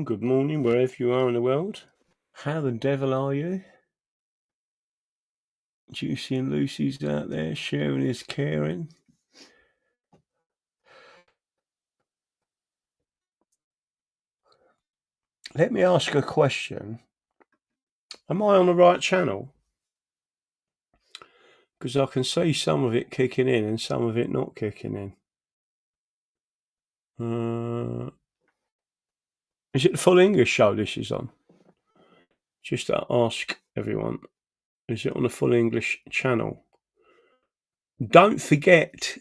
good morning, wherever you are in the world. How the devil are you? Juicy and Lucy's out there, sharing is caring. Let me ask a question. Am I on the right channel? Because I can see some of it kicking in and some of it not kicking in. Is it the Full English show this is on? Just to ask everyone, is it on the Full English channel? Don't forget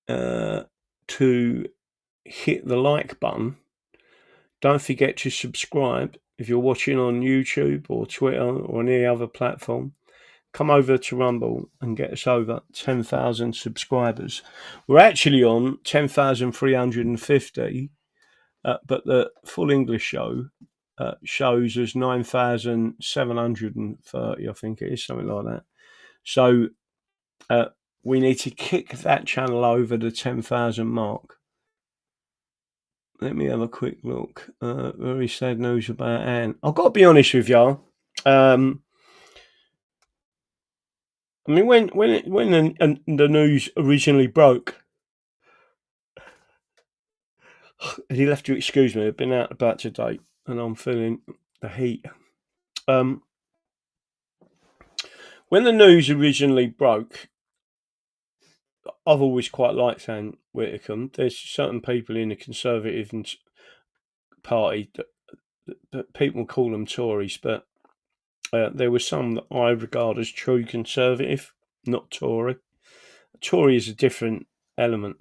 to hit the like button. Don't forget to subscribe if you're watching on YouTube or Twitter or any other platform. Come over to Rumble and get us over 10,000 subscribers. We're actually on 10,350, but the Full English show shows us 9,730, I think it is, something like that. So we need to kick that channel over the 10,000 mark. Let me have a quick look. Very sad news about Anne. I've got to be honest with y'all. I mean, when the news originally broke, and you'll have to excuse me, I've been out about today, and I'm feeling the heat. When the news originally broke, I've always quite liked Anne Widdecombe. There's certain people in the Conservative Party that people call them Tories, but there were some that I regard as true Conservative, not Tory. Tory is a different element.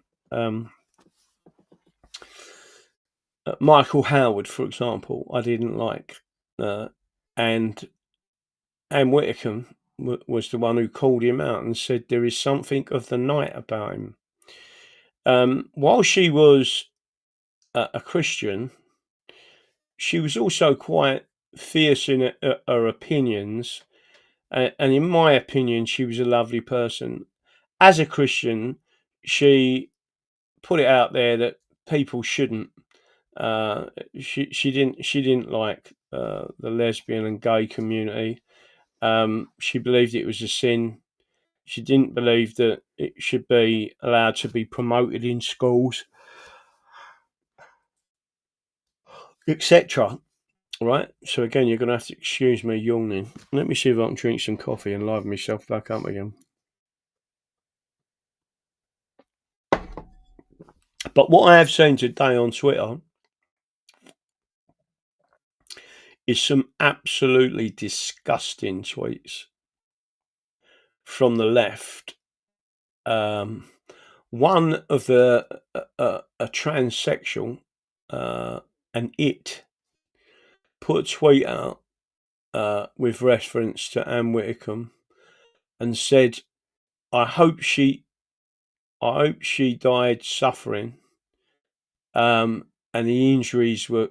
Michael Howard, for example, I didn't like, and Anne Widdecombe was the one who called him out and said there is something of the night about him. While she was a Christian, she was also quite fierce in her opinions, and in my opinion, she was a lovely person. As a Christian, she put it out there that people shouldn't. She didn't like the lesbian and gay community. She believed it was a sin. She didn't believe that it should be allowed to be promoted in schools, etc. Right? So again, you're going to have to excuse me yawning. Let me see if I can drink some coffee and liven myself back up again. But what I have seen today on Twitter is some absolutely disgusting tweets from the left. One of a transsexual, and it put a tweet out with reference to Anne Widdecombe and said, I hope she died suffering, and the injuries were,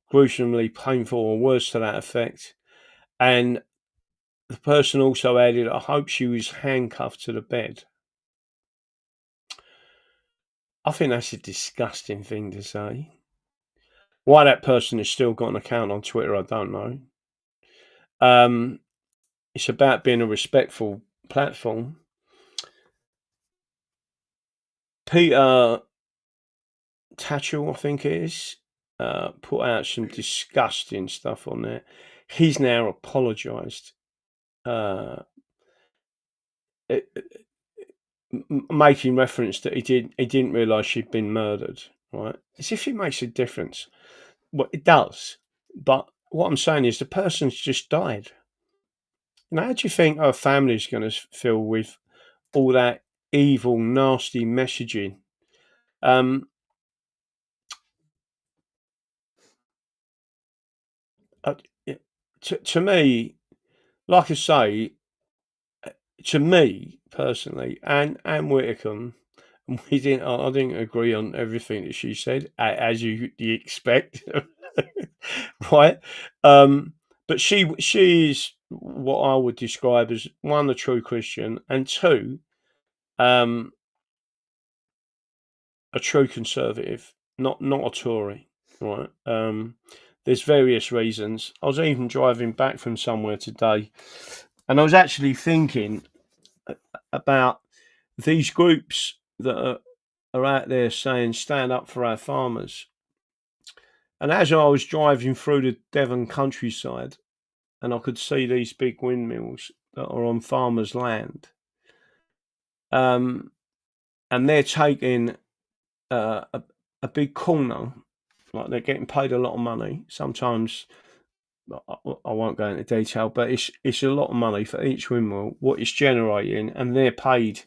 gruesomely painful or worse to that effect. And the person also added, I hope she was handcuffed to the bed. I think that's a disgusting thing to say. Why that person has still got an account on Twitter, I don't know. It's about being a respectful platform. Peter Tatchell, I think it is, put out some disgusting stuff on there. He's now apologised, making reference that he didn't realise she'd been murdered. Right, as if it makes a difference. Well, it does, but what I'm saying is the person's just died. Now, how do you think our family's going to feel with all that evil, nasty messaging? To me, like I say, to me personally, Anne Widdecombe, I didn't agree on everything that she said, as you expect, right? But she's what I would describe as, one, a true Christian, and two, a true conservative, not a Tory. right? There's various reasons. I was even driving back from somewhere today, and I was actually thinking about these groups that are out there saying stand up for our farmers. And as I was driving through the Devon countryside, and I could see these big windmills that are on farmers' land, and they're taking a big corner, like they're getting paid a lot of money. Sometimes I won't go into detail, but it's a lot of money for each windmill, what it's generating, and they're paid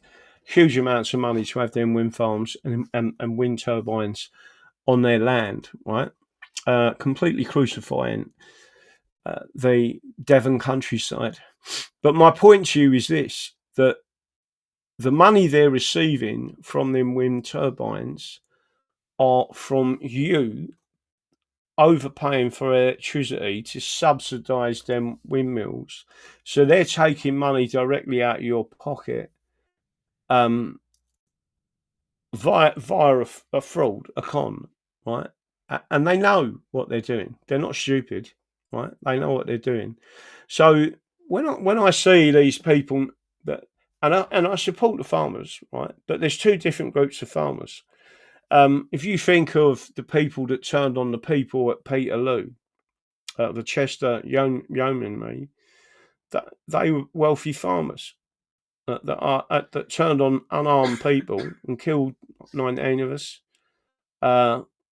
huge amounts of money to have them wind farms and wind turbines on their land, right? Completely crucifying the Devon countryside. But my point to you is this, that the money they're receiving from them wind turbines are from you overpaying for electricity to subsidise them windmills. So they're taking money directly out of your pocket via a fraud, a con, right? And they know what they're doing. They're not stupid, right? They know what they're doing. So when I see these people that, and I support the farmers, right? But there's two different groups of farmers. If you think of the people that turned on the people at Peterloo, the Chester yeomanry, that they were wealthy farmers that turned on unarmed people and killed 19 of us,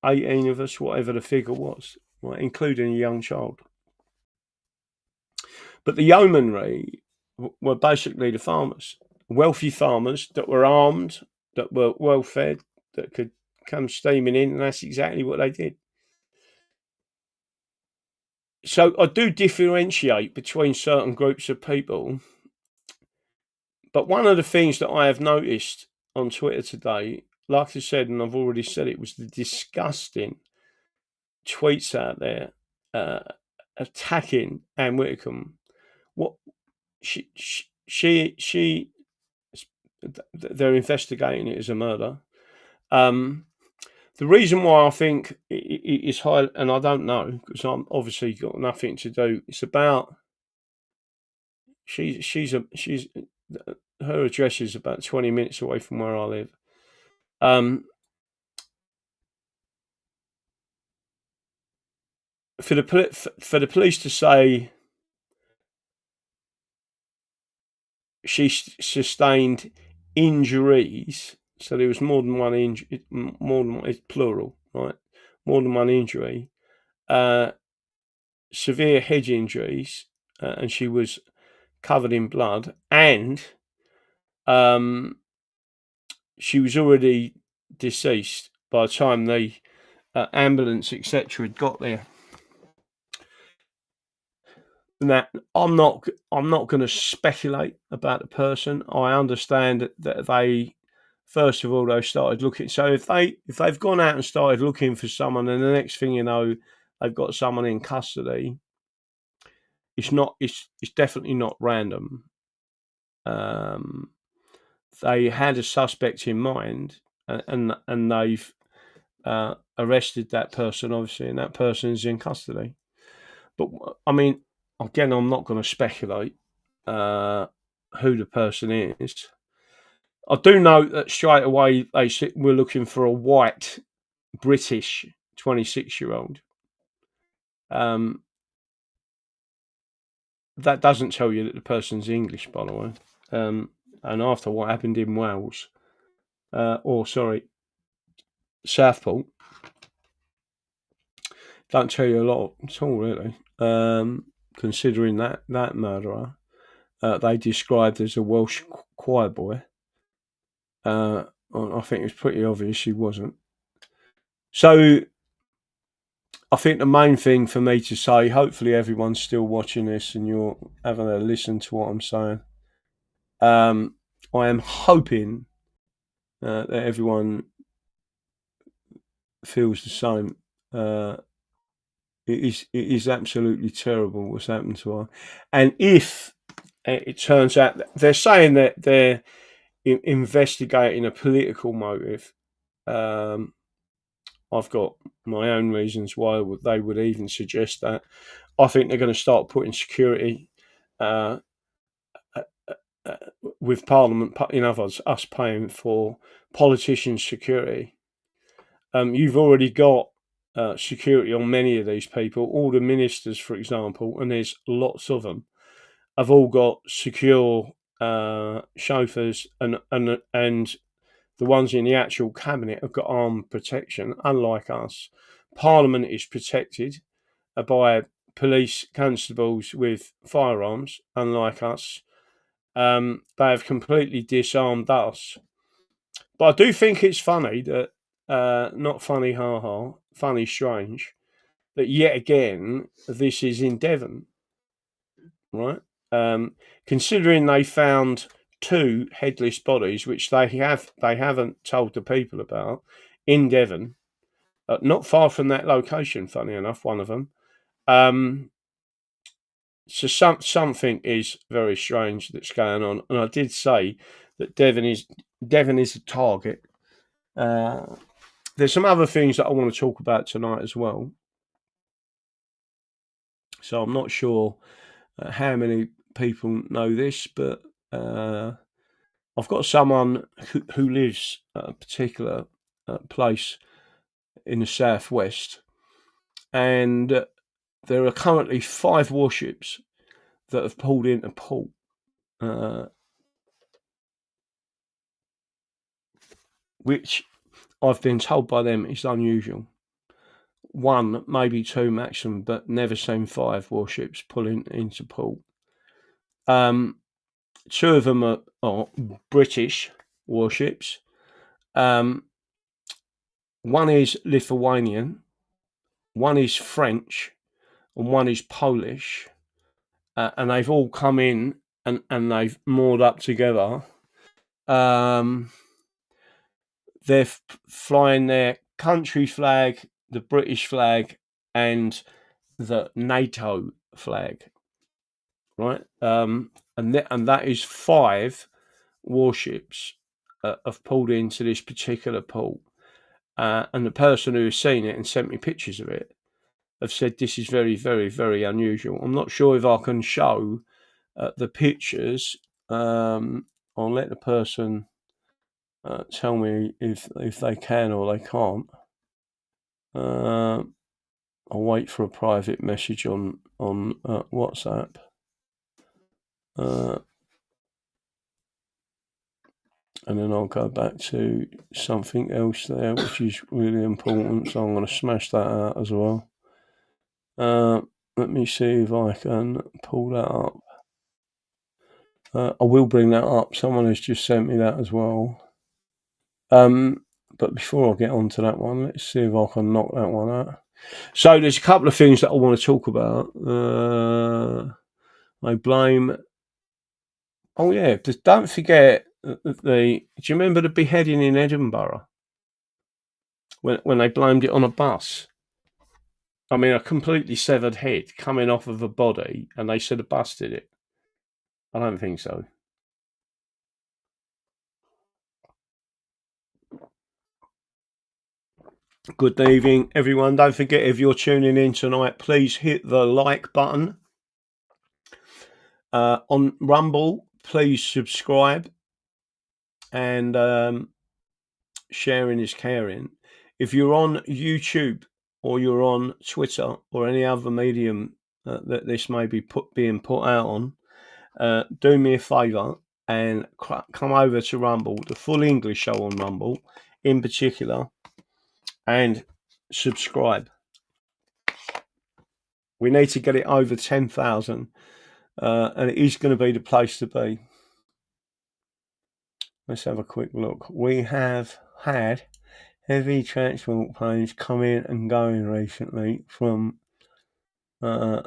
18 of us, whatever the figure was, right, including a young child. But the yeomanry were basically the farmers, wealthy farmers that were armed, that were well fed, that could come steaming in, and that's exactly what they did. So I do differentiate between certain groups of people, but one of the things that I have noticed on Twitter today, like I said, and I've already said it, was the disgusting tweets out there attacking Anne Widdecombe. What she they're investigating it as a murder. The reason why I think it is high, and I don't know because I'm obviously got nothing to do. It's about she's her address is about 20 minutes away from where I live. For the police to say she sustained injuries, so there was more than one injury, it's plural, right? More than one injury, severe head injuries, and she was covered in blood, and she was already deceased by the time the ambulance, etc., had got there. Now, I'm not going to speculate about the person. I understand that they, first of all, they started looking. So if they've gone out and started looking for someone, and the next thing you know, they've got someone in custody, it's definitely not random. They had a suspect in mind, and they've arrested that person, obviously, and that person is in custody. But I mean, again, I'm not going to speculate who the person is. I do know that straight away they were looking for a white British 26-year-old. That doesn't tell you that the person's English, by the way. And after what happened in Wales, Southport, don't tell you a lot at all, really. Considering that murderer, they described as a Welsh choir boy. I think it was pretty obvious she wasn't. So I think the main thing for me to say, hopefully everyone's still watching this and you're having a listen to what I'm saying. I am hoping that everyone feels the same. It is absolutely terrible what's happened to her. And if it turns out that they're saying that they're investigating a political motive, I've got my own reasons why they would even suggest that. I think they're going to start putting security uh, uh, with Parliament, in other words, us paying for politicians' security. You've already got security on many of these people. All the ministers, for example, and there's lots of them, have all got secure chauffeurs, and the ones in the actual cabinet have got armed protection. Unlike us, Parliament is protected by police constables with firearms. Unlike us, they have completely disarmed us. But I do think it's funny that, not funny, ha ha, funny, strange, that yet again this is in Devon, right? Considering they found two headless bodies, which they haven't told the people about, in Devon, not far from that location. Funny enough, one of them. So something is very strange that's going on, and I did say that Devon is a target. There's some other things that I want to talk about tonight as well. So I'm not sure how many people know this, but I've got someone who lives at a particular place in the southwest, and there are currently 5 warships that have pulled into port. Which I've been told by them is unusual. 1, maybe 2 maximum, but never seen 5 warships pulling into port. 2 of them are British warships. 1 is Lithuanian, 1 is French, and 1 is Polish. And they've all come in and they've moored up together. They're flying their country flag, the British flag, and the NATO flag, right? And that is 5 warships have pulled into this particular port. And the person who has seen it and sent me pictures of it have said this is very, very, very unusual. I'm not sure if I can show the pictures. I'll let the person tell me if they can or they can't. I'll wait for a private message on WhatsApp. And then I'll go back to something else there, which is really important. So I'm going to smash that out as well. Let me see if I can pull that up. I will bring that up. Someone has just sent me that as well. But before I get on to that one, let's see if I can knock that one out. So there's a couple of things that I want to talk about. I blame. Oh yeah, just don't forget do you remember the beheading in Edinburgh when they blamed it on a bus? I mean, a completely severed head coming off of a body, and they said a bus did it. I don't think so. Good evening, everyone. Don't forget, if you're tuning in tonight, please hit the like button. On Rumble, please subscribe, and sharing is caring. If you're on YouTube or you're on Twitter or any other medium that this may be being put out on, do me a favour and come over to Rumble, the full English show on Rumble in particular, and subscribe. We need to get it over 10,000, and it is going to be the place to be. Let's have a quick look. We have had heavy transport planes come in and going recently from. Well,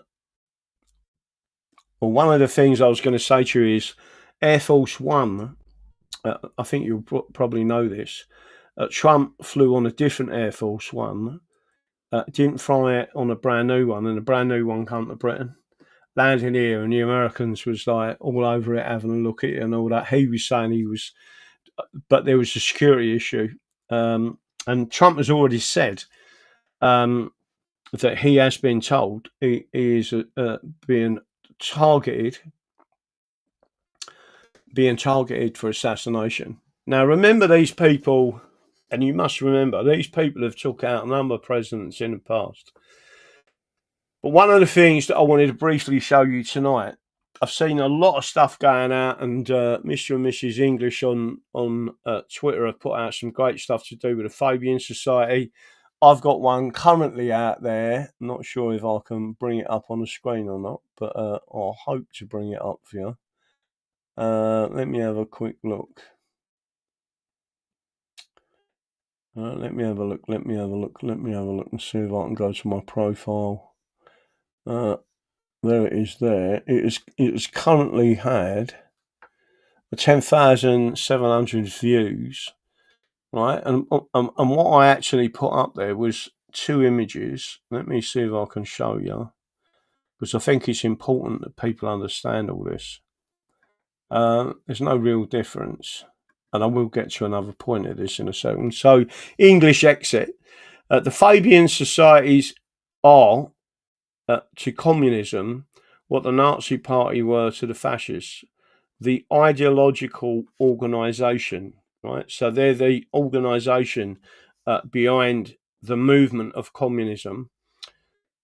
one of the things I was going to say to you is Air Force One. I think you'll probably know this. Trump flew on a different Air Force One. Didn't fly it on a brand new one, and the brand new one came to Britain. Landed here, and the Americans was like all over it, having a look at it and all that. He was saying he was, but there was a security issue. And Trump has already said that he has been told he is being targeted for assassination. Now, remember these people, and you must remember these people have took out a number of presidents in the past. But one of the things that I wanted to briefly show you tonight, I've seen a lot of stuff going out, and Mr. and Mrs. English on Twitter have put out some great stuff to do with the Fabian Society. I've got one currently out there. I'm not sure if I can bring it up on the screen or not, but I'll hope to bring it up for you. Let me have a quick look. Let me have a look and see if I can go to my profile. There it is there. It has currently had 10,700 views, right? And what I actually put up there was 2 images. Let me see if I can show you, because I think it's important that people understand all this. There's no real difference, and I will get to another point of this in a second. So, English exit. The Fabian societies are to communism what the Nazi Party were to the fascists, the ideological organisation, right? So they're the organisation behind the movement of communism.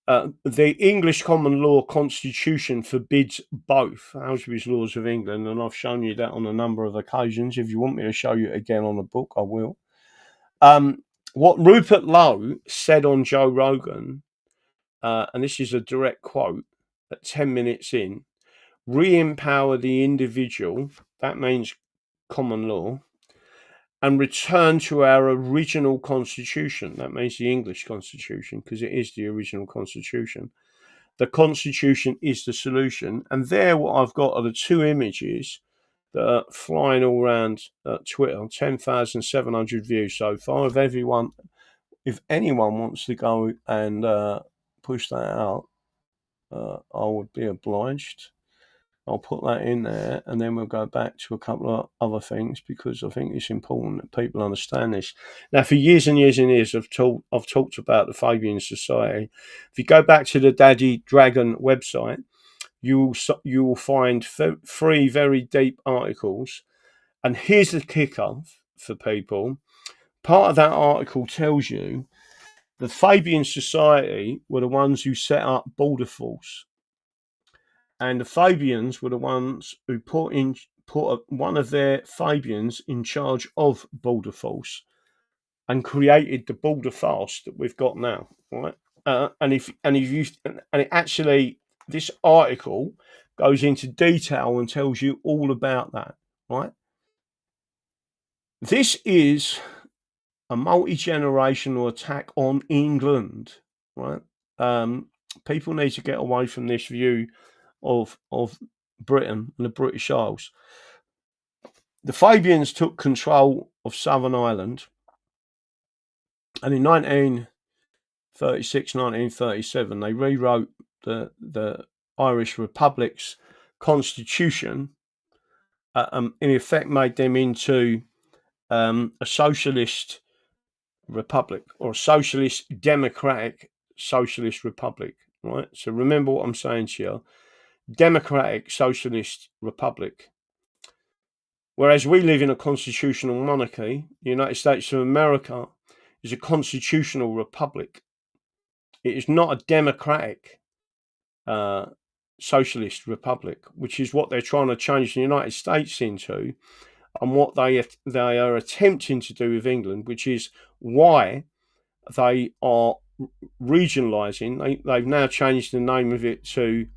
The English common law constitution forbids both. Auschwitz Laws of England, and I've shown you that on a number of occasions. If you want me to show you it again on the book, I will. What Rupert Lowe said on Joe Rogan, and this is a direct quote, at 10 minutes in, re-empower the individual, that means common law, and return to our original constitution, that means the English constitution, because it is the original constitution. The constitution is the solution. And there what I've got are the 2 images that are flying all around Twitter, 10,700 views so far. If anyone wants to go and push that out, I would be obliged. I'll put that in there, and then we'll go back to a couple of other things, because I think it's important that people understand this. Now, for years and years and years, I've talked about the Fabian Society. If you go back to the Daddy Dragon website, you will find 3 very deep articles. And here's the kicker for people. Part of that article tells you the Fabian Society were the ones who set up Border Force. And the Fabians were the ones who put one of their Fabians in charge of Border Force and created the border fast that we've got now, right? This article goes into detail and tells you all about that, right? This is a multi-generational attack on England, right? People need to get away from this view of Britain and the British Isles. The Fabians took control of Southern Ireland, and in 1936, 1937, they rewrote the Irish Republic's constitution, in effect made them into a socialist republic, or a socialist democratic socialist republic, right? So remember what I'm saying to you. Democratic socialist republic. Whereas we live in a constitutional monarchy, the United States of America is a constitutional republic. It is not a democratic socialist republic, which is what they're trying to change the United States into, and what they are attempting to do with England, which is why they are regionalising. They've now changed the name of it to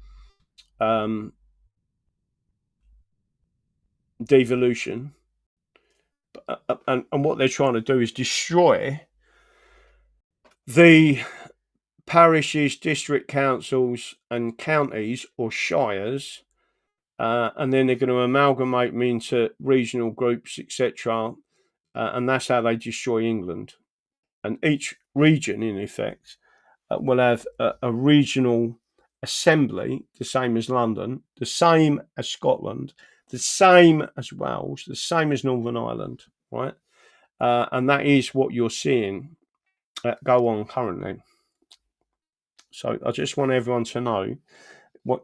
devolution, and what they're trying to do is destroy the parishes, district councils and counties, or shires, and then they're going to amalgamate them into regional groups, etc., and that's how they destroy England. And each region, in effect, will have a regional assembly, the same as London, the same as Scotland, the same as Wales, the same as Northern Ireland, right? and that is what you're seeing go on currently. So I just want everyone to know what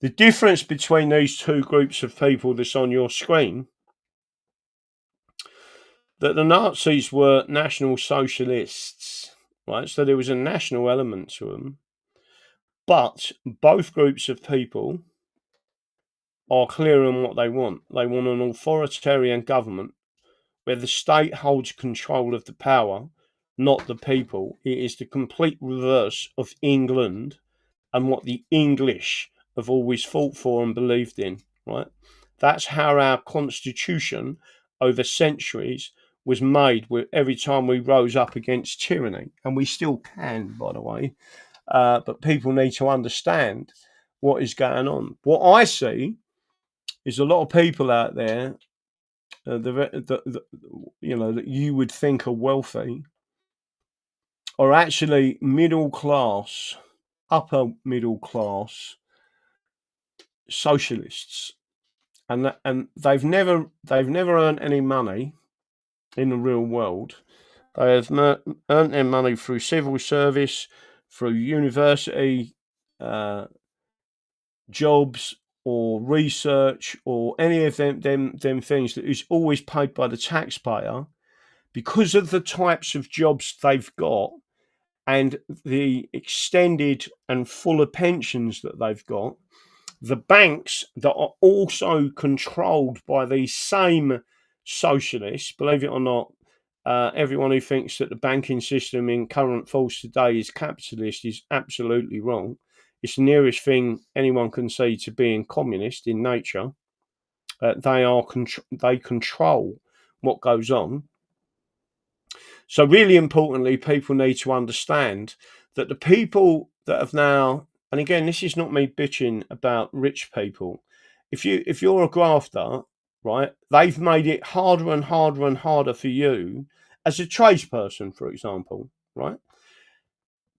the difference between these two groups of people that's on your screen. That the Nazis were National Socialists, right? So there was a national element to them. But both groups of people are clear on what they want. They want an authoritarian government where the state holds control of the power, not the people. It is the complete reverse of England and what the English have always fought for and believed in, right? That's how our constitution over centuries was made every time we rose up against tyranny. And we still can, by the way. But people need to understand what is going on. What I see is a lot of people out there, that you would think are wealthy, are actually middle class, upper middle class socialists, and they've never earned any money in the real world. They have earned their money through civil service, through university jobs, or research, or any of them things that is always paid by the taxpayer, because of the types of jobs they've got and the extended and fuller pensions that they've got. The banks that are also controlled by these same socialists, believe it or not, everyone who thinks that the banking system in current force today is capitalist is absolutely wrong. It's the nearest thing anyone can say to being communist in nature. They control what goes on. So really importantly, people need to understand that the people that have now, and again, this is not me bitching about rich people. If you're a grafter, right, they've made it harder and harder and harder for you as a tradesperson, for example, right?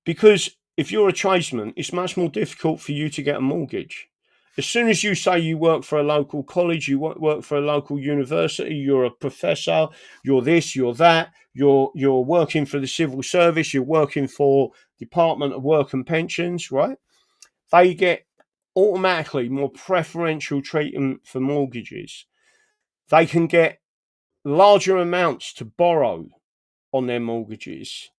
Because if you're a tradesman, it's much more difficult for you to get a mortgage. As soon as you say you work for a local college, you work for a local university, you're a professor, you're this, you're that, you're working for the civil service, you're working for Department of Work and Pensions, right? They get automatically more preferential treatment for mortgages. They can get larger amounts to borrow on their mortgages.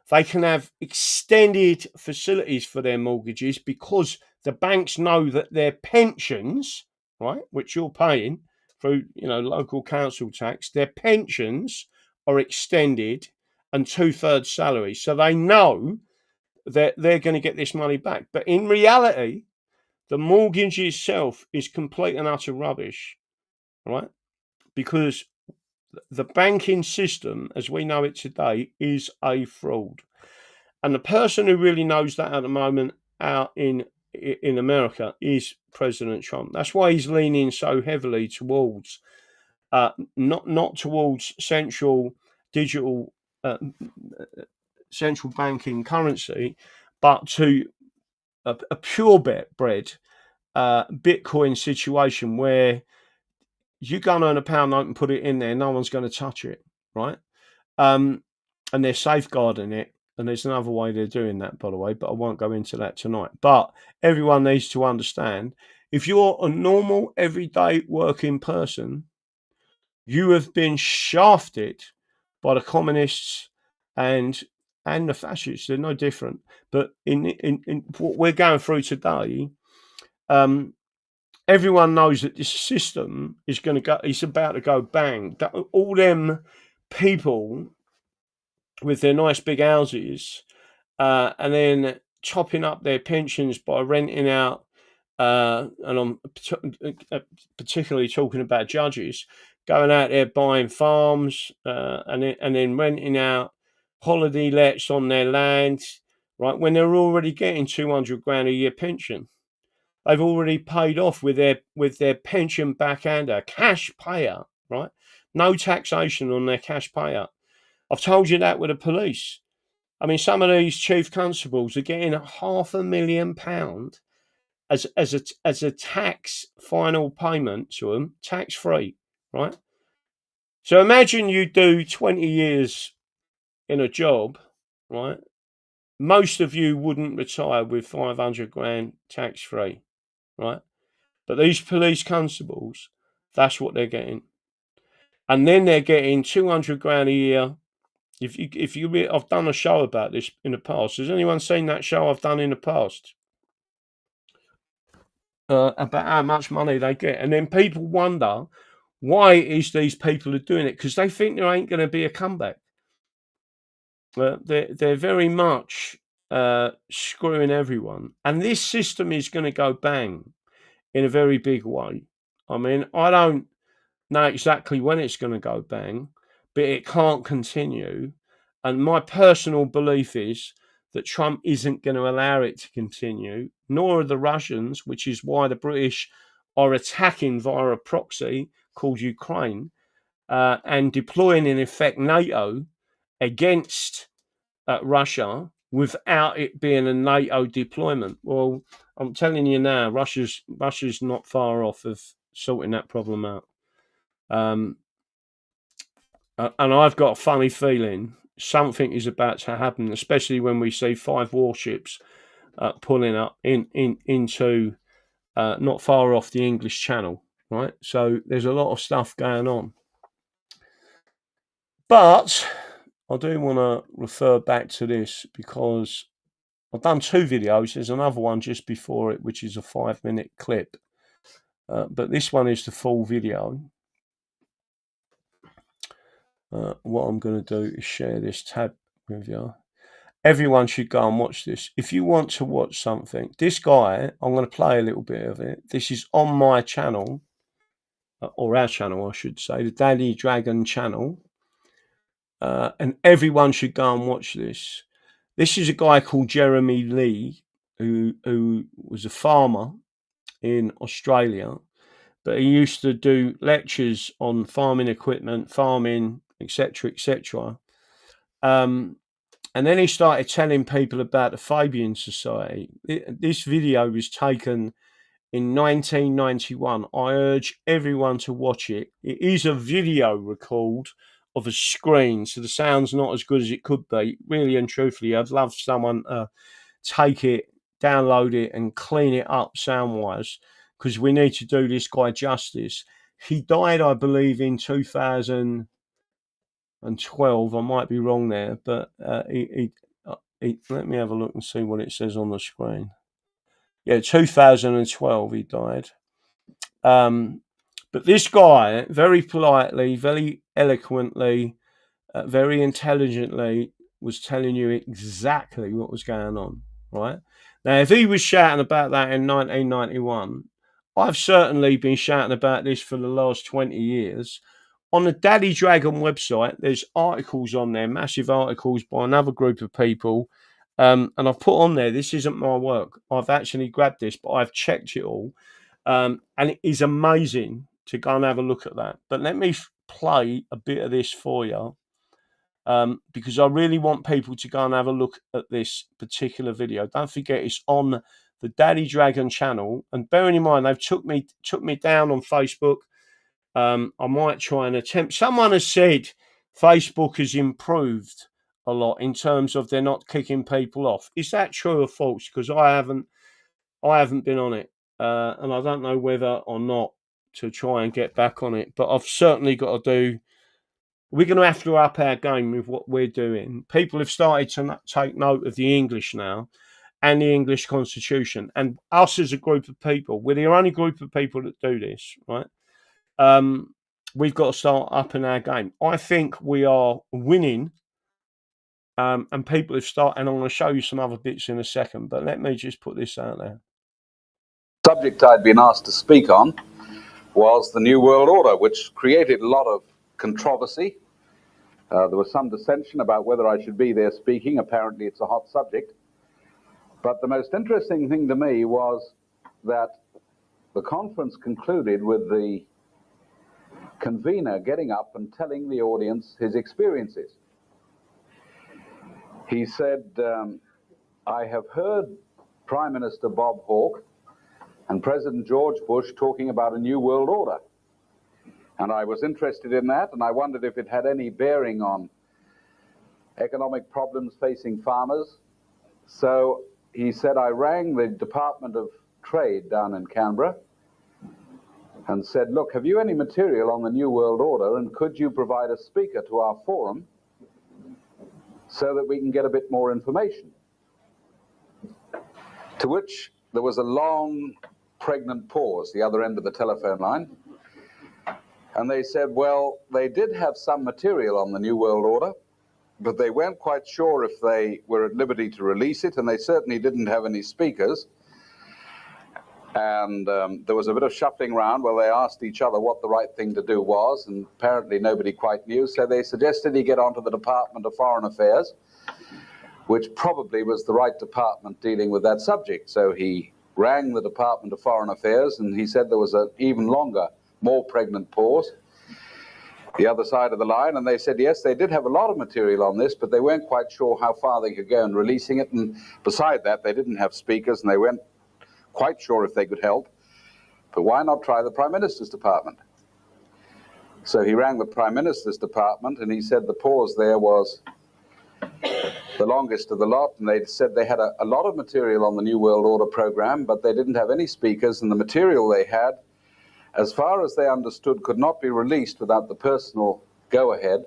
They can have extended facilities for their mortgages because the banks know that their pensions, right, which you're paying through, local council tax, their pensions are extended and 2/3 salary. So they know that they're going to get this money back. But in reality, the mortgage itself is complete and utter rubbish, right? Because the banking system, as we know it today, is a fraud. And the person who really knows that at the moment out in America is President Trump. That's why he's leaning so heavily towards not towards central digital central banking currency, but to a purebred Bitcoin situation where you go and earn a pound note and put it in there, no one's going to touch it, right? And they're safeguarding it. And there's another way they're doing that, by the way, but I won't go into that tonight. But everyone needs to understand, if you're a normal, everyday working person, you have been shafted by the communists and the fascists. They're no different. But in what we're going through today, everyone knows that this system is going to go. It's about to go bang. All them people with their nice big houses, and then chopping up their pensions by renting out, and I'm particularly talking about judges, going out there buying farms, and then renting out holiday lets on their land, right, when they're already getting 200 grand a year pension. They've already paid off with their pension backhander, cash payout, right? No taxation on their cash payout. I've told you that with the police. I mean, some of these chief constables are getting £500,000 as a tax final payment to them, tax free, right? So imagine you do 20 years in a job, right? Most of you wouldn't retire with 500 grand tax free, right? But these police constables, that's what they're getting. And then they're getting 200 grand a year. I've done a show about this in the past. Has anyone seen that show I've done in the past? About how much money they get. And then people wonder why is these people are doing it, because they think there ain't going to be a comeback. They're very much screwing everyone. And this system is going to go bang in a very big way. I mean, I don't know exactly when it's going to go bang, but it can't continue. And my personal belief is that Trump isn't going to allow it to continue, nor are the Russians, which is why the British are attacking via a proxy called Ukraine and deploying, in effect, NATO against Russia without it being a NATO deployment. Well, I'm telling you now, Russia's not far off of sorting that problem out. And I've got a funny feeling something is about to happen, especially when we see 5 warships pulling up into not far off the English Channel, right? So there's a lot of stuff going on. But I do want to refer back to this because I've done 2 videos. There's another one just before it, which is a 5-minute clip. But this one is the full video. What I'm going to do is share this tab with you. Everyone should go and watch this. If you want to watch something, this guy, I'm going to play a little bit of it. This is on my channel, or our channel, I should say, the Daddy Dragon channel. And everyone should go and watch this. This is a guy called Jeremy Lee, who was a farmer in Australia, but he used to do lectures on farming equipment, farming, etc., etc. And then he started telling people about the Fabian Society. This video was taken in 1991. I urge everyone to watch it. It is a video record of a screen, so the sound's not as good as it could be. Really and truthfully, I'd love someone to take it, download it, and clean it up sound-wise, because we need to do this guy justice. He died, I believe, in 2012. I might be wrong there, but let me have a look and see what it says on the screen. Yeah, 2012 he died. But this guy, very politely, very eloquently, very intelligently, was telling you exactly what was going on, right? Now, if he was shouting about that in 1991, I've certainly been shouting about this for the last 20 years. On the Daddy Dragon website, there's articles on there, massive articles by another group of people. And I've put on there, this isn't my work. I've actually grabbed this, but I've checked it all. And it is amazing to go and have a look at that. But let me play a bit of this for you, because I really want people to go and have a look at this particular video. Don't forget, it's on the Daddy Dragon channel. And bearing in mind, they've took me down on Facebook. I might try and attempt. Someone has said Facebook has improved a lot in terms of they're not kicking people off. Is that true or false? Because I haven't been on it, and I don't know whether or not to try and get back on it. But I've certainly got to do. We're going to have to up our game with what we're doing. People have started to take note of the English now and the English Constitution, and us as a group of people, we're the only group of people that do this, right? We've got to start upping our game. I think we are winning, and people have started, and I'm going to show you some other bits in a second, but let me just put this out there. The subject I'd been asked to speak on was the New World Order, which created a lot of controversy. There was some dissension about whether I should be there speaking. Apparently it's a hot subject. But the most interesting thing to me was that the conference concluded with the convener getting up and telling the audience his experiences. He said, I have heard Prime Minister Bob Hawke and President George Bush talking about a new world order. And I was interested in that, and I wondered if it had any bearing on economic problems facing farmers. So he said, I rang the Department of Trade down in Canberra and said, look, have you any material on the New World Order, and could you provide a speaker to our forum so that we can get a bit more information? To which there was a long, pregnant pause, the other end of the telephone line. And they said, well, they did have some material on the New World Order, but they weren't quite sure if they were at liberty to release it, and they certainly didn't have any speakers. And there was a bit of shuffling around where they asked each other what the right thing to do was, and apparently nobody quite knew, so they suggested he get onto the Department of Foreign Affairs, which probably was the right department dealing with that subject. So he rang the Department of Foreign Affairs, and he said there was an even longer, more pregnant pause, the other side of the line, and they said, yes, they did have a lot of material on this, but they weren't quite sure how far they could go in releasing it, and beside that, they didn't have speakers, and they weren't quite sure if they could help, but why not try the Prime Minister's department? So he rang the Prime Minister's department, and he said the pause there was the longest of the lot, and they said they had a lot of material on the New World Order program, but they didn't have any speakers, and the material they had, as far as they understood, could not be released without the personal go-ahead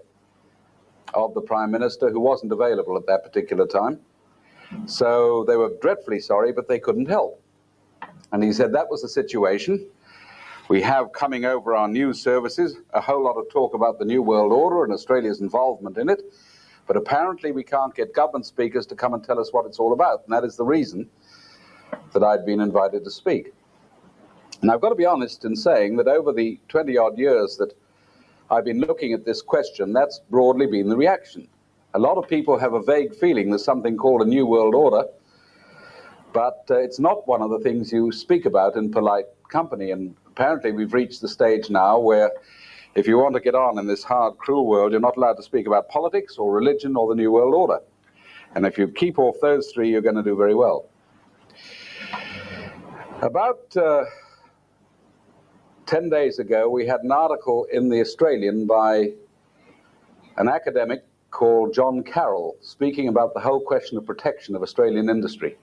of the Prime Minister, who wasn't available at that particular time. So they were dreadfully sorry, but they couldn't help. And he said that was the situation. We have coming over our news services a whole lot of talk about the New World Order and Australia's involvement in it, but apparently we can't get government speakers to come and tell us what it's all about, and that is the reason that I'd been invited to speak. And I've got to be honest in saying that over the 20-odd years that I've been looking at this question, that's broadly been the reaction. A lot of people have a vague feeling there's something called a New World Order, but it's not one of the things you speak about in polite company. And apparently we've reached the stage now where if you want to get on in this hard, cruel world, you're not allowed to speak about politics or religion or the New World Order. And if you keep off those three, you're going to do very well. About 10 days ago, we had an article in The Australian by an academic called John Carroll, speaking about the whole question of protection of Australian industry.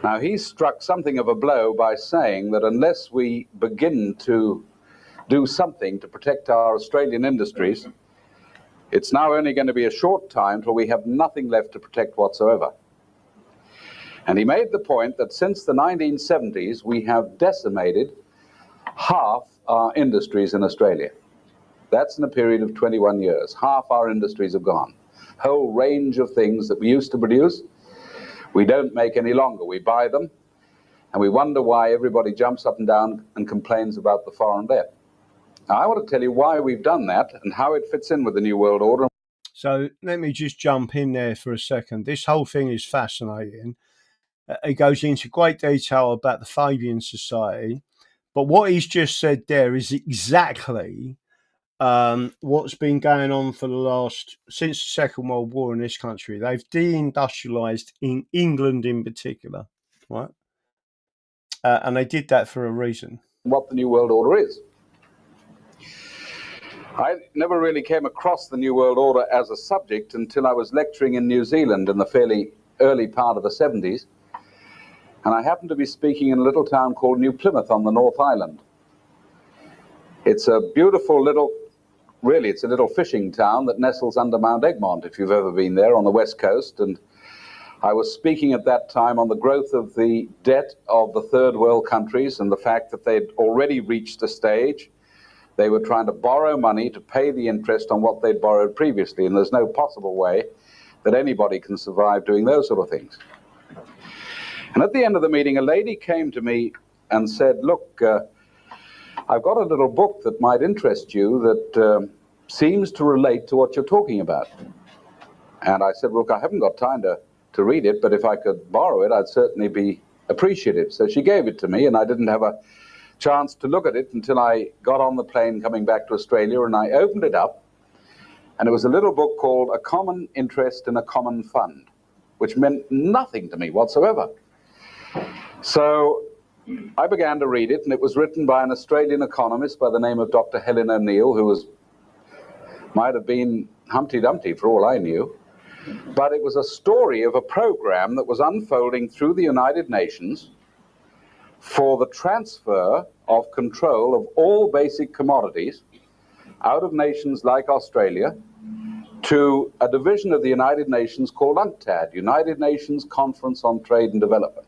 Now, he struck something of a blow by saying that unless we begin to do something to protect our Australian industries, it's now only going to be a short time till we have nothing left to protect whatsoever. And he made the point that since the 1970s, we have decimated half our industries in Australia. That's in a period of 21 years. Half our industries have gone. Whole range of things that we used to produce, we don't make any longer. We buy them, and we wonder why everybody jumps up and down and complains about the foreign debt. Now, I want to tell you why we've done that and how it fits in with the New World Order. So let me just jump in there for a second. This whole thing is fascinating. It goes into great detail about the Fabian Society, but what he's just said there is exactly what's been going on for since the Second World War in this country. They've deindustrialized in England in particular, right? And they did that for a reason. What the New World Order is. I never really came across the New World Order as a subject until I was lecturing in New Zealand in the fairly early part of the 70s. And I happened to be speaking in a little town called New Plymouth on the North Island. It's a beautiful little, really, it's a little fishing town that nestles under Mount Egmont, if you've ever been there, on the west coast. And I was speaking at that time on the growth of the debt of the third world countries and the fact that they'd already reached a stage. They were trying to borrow money to pay the interest on what they'd borrowed previously, and there's no possible way that anybody can survive doing those sort of things. And at the end of the meeting, a lady came to me and said, look, I've got a little book that might interest you that seems to relate to what you're talking about. And I said, look, I haven't got time to read it, but if I could borrow it, I'd certainly be appreciative. So she gave it to me, and I didn't have a chance to look at it until I got on the plane coming back to Australia, and I opened it up, and it was a little book called A Common Interest in a Common Fund, which meant nothing to me whatsoever. So I began to read it, and it was written by an Australian economist by the name of Dr. Helen O'Neill, who might have been Humpty Dumpty for all I knew. But it was a story of a program that was unfolding through the United Nations for the transfer of control of all basic commodities out of nations like Australia to a division of the United Nations called UNCTAD, United Nations Conference on Trade and Development.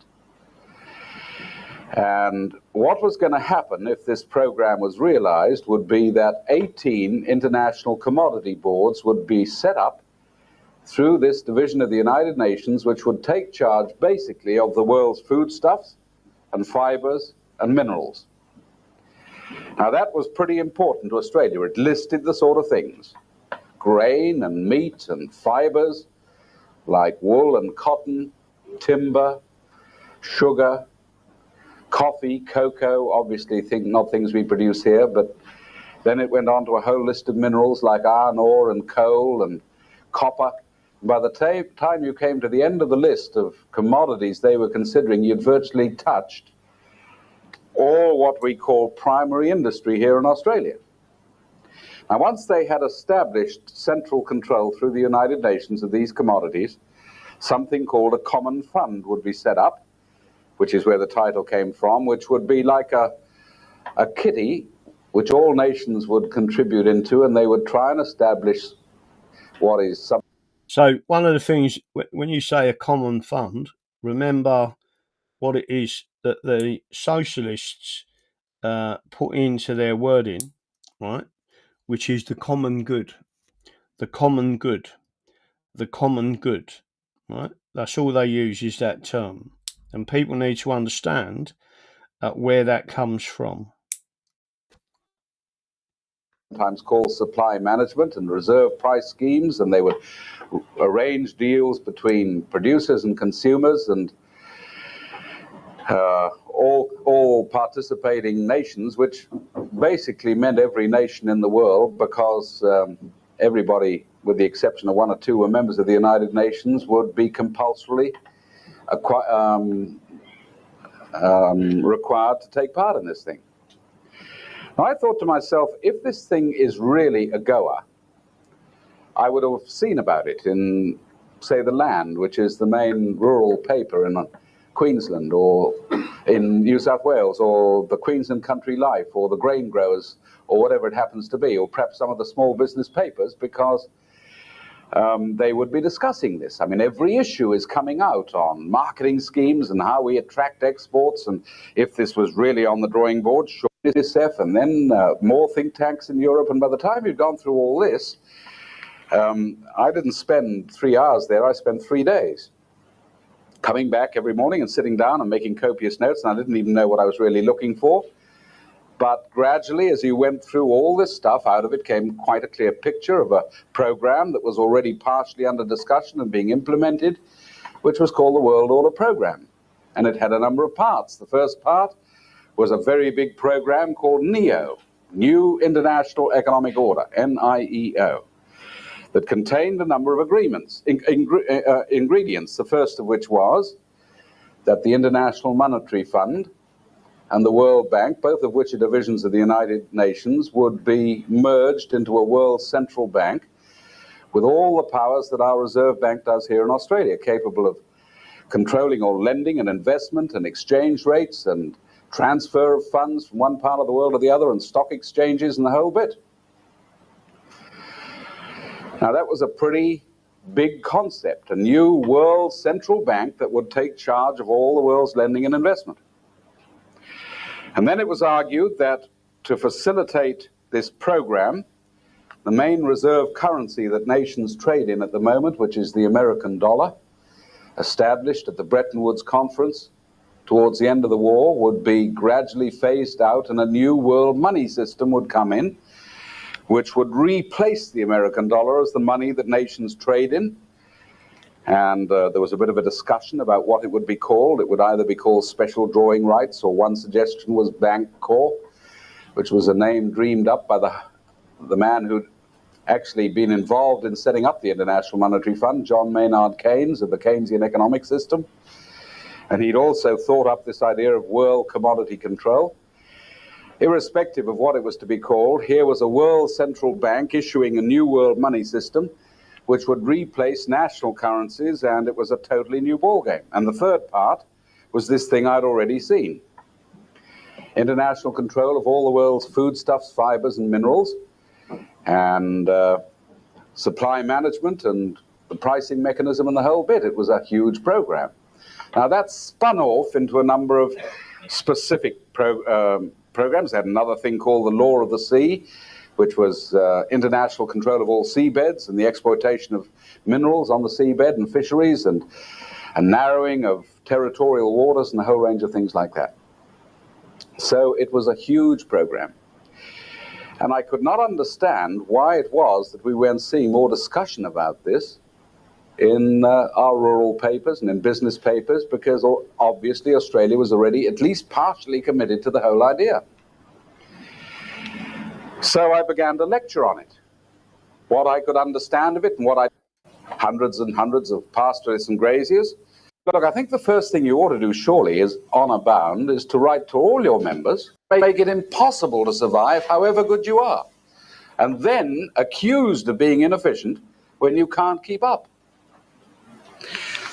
And what was going to happen if this program was realized would be that 18 international commodity boards would be set up through this division of the United Nations, which would take charge basically of the world's foodstuffs and fibers and minerals. Now that was pretty important to Australia. It listed the sort of things: grain and meat and fibers like wool and cotton, timber, sugar, coffee, cocoa, obviously not things we produce here, but then it went on to a whole list of minerals like iron ore and coal and copper. By the time you came to the end of the list of commodities they were considering, you'd virtually touched all what we call primary industry here in Australia. Now, once they had established central control through the United Nations of these commodities, something called a common fund would be set up, which is where the title came from, which would be like a kitty which all nations would contribute into, and they would try and establish what is some. So one of the things, when you say a common fund, remember what it is that the socialists put into their wording, right? Which is the common good, the common good, the common good, right? That's all they use, is that term. And people need to understand where that comes from. Sometimes called supply management and reserve price schemes, and they would arrange deals between producers and consumers, and all participating nations, which basically meant every nation in the world, because everybody, with the exception of one or two, were members of the United Nations, would be compulsorily required to take part in this thing. Now, I thought to myself, if this thing is really a goer, I would have seen about it in, say, The Land, which is the main rural paper in Queensland, or in New South Wales, or the Queensland Country Life, or the Grain Growers, or whatever it happens to be, or perhaps some of the small business papers, because they would be discussing this. I mean, every issue is coming out on marketing schemes and how we attract exports, and if this was really on the drawing board, sure, NSF, and then more think tanks in Europe. And by the time you've gone through all this, I didn't spend 3 hours there, I spent 3 days. Coming back every morning and sitting down and making copious notes, and I didn't even know what I was really looking for. But gradually, as you went through all this stuff, out of it came quite a clear picture of a program that was already partially under discussion and being implemented, which was called the World Order Program. And it had a number of parts. The first part was a very big program called NEO, New International Economic Order, NIEO, that contained a number of agreements, ingredients, the first of which was that the International Monetary Fund and the World Bank, both of which are divisions of the United Nations, would be merged into a world central bank with all the powers that our Reserve Bank does here in Australia, capable of controlling all lending and investment and exchange rates and transfer of funds from one part of the world to the other, and stock exchanges and the whole bit. Now, that was a pretty big concept, a new world central bank that would take charge of all the world's lending and investment. And then it was argued that to facilitate this program, the main reserve currency that nations trade in at the moment, which is the American dollar, established at the Bretton Woods Conference towards the end of the war, would be gradually phased out, and a new world money system would come in, which would replace the American dollar as the money that nations trade in. And there was a bit of a discussion about what it would be called. It would either be called special drawing rights, or one suggestion was Bank Corps, which was a name dreamed up by the man who'd actually been involved in setting up the International Monetary Fund, John Maynard Keynes, of the Keynesian economic system. And he'd also thought up this idea of world commodity control. Irrespective of what it was to be called, here was a world central bank issuing a new world money system which would replace national currencies, and it was a totally new ballgame. And the third part was this thing I'd already seen. International control of all the world's foodstuffs, fibers, and minerals, and supply management and the pricing mechanism and the whole bit. It was a huge program. Now that spun off into a number of specific programs. They had another thing called the Law of the Sea, which was international control of all seabeds and the exploitation of minerals on the seabed and fisheries and a narrowing of territorial waters and a whole range of things like that. So it was a huge program. And I could not understand why it was that we weren't seeing more discussion about this in our rural papers and in business papers, because obviously Australia was already at least partially committed to the whole idea. So I began to lecture on it, what I could understand of it and what I... Hundreds and hundreds of pastoralists and graziers. Look, I think the first thing you ought to do, surely, is honor bound, is to write to all your members, make it impossible to survive however good you are, and then accused of being inefficient when you can't keep up.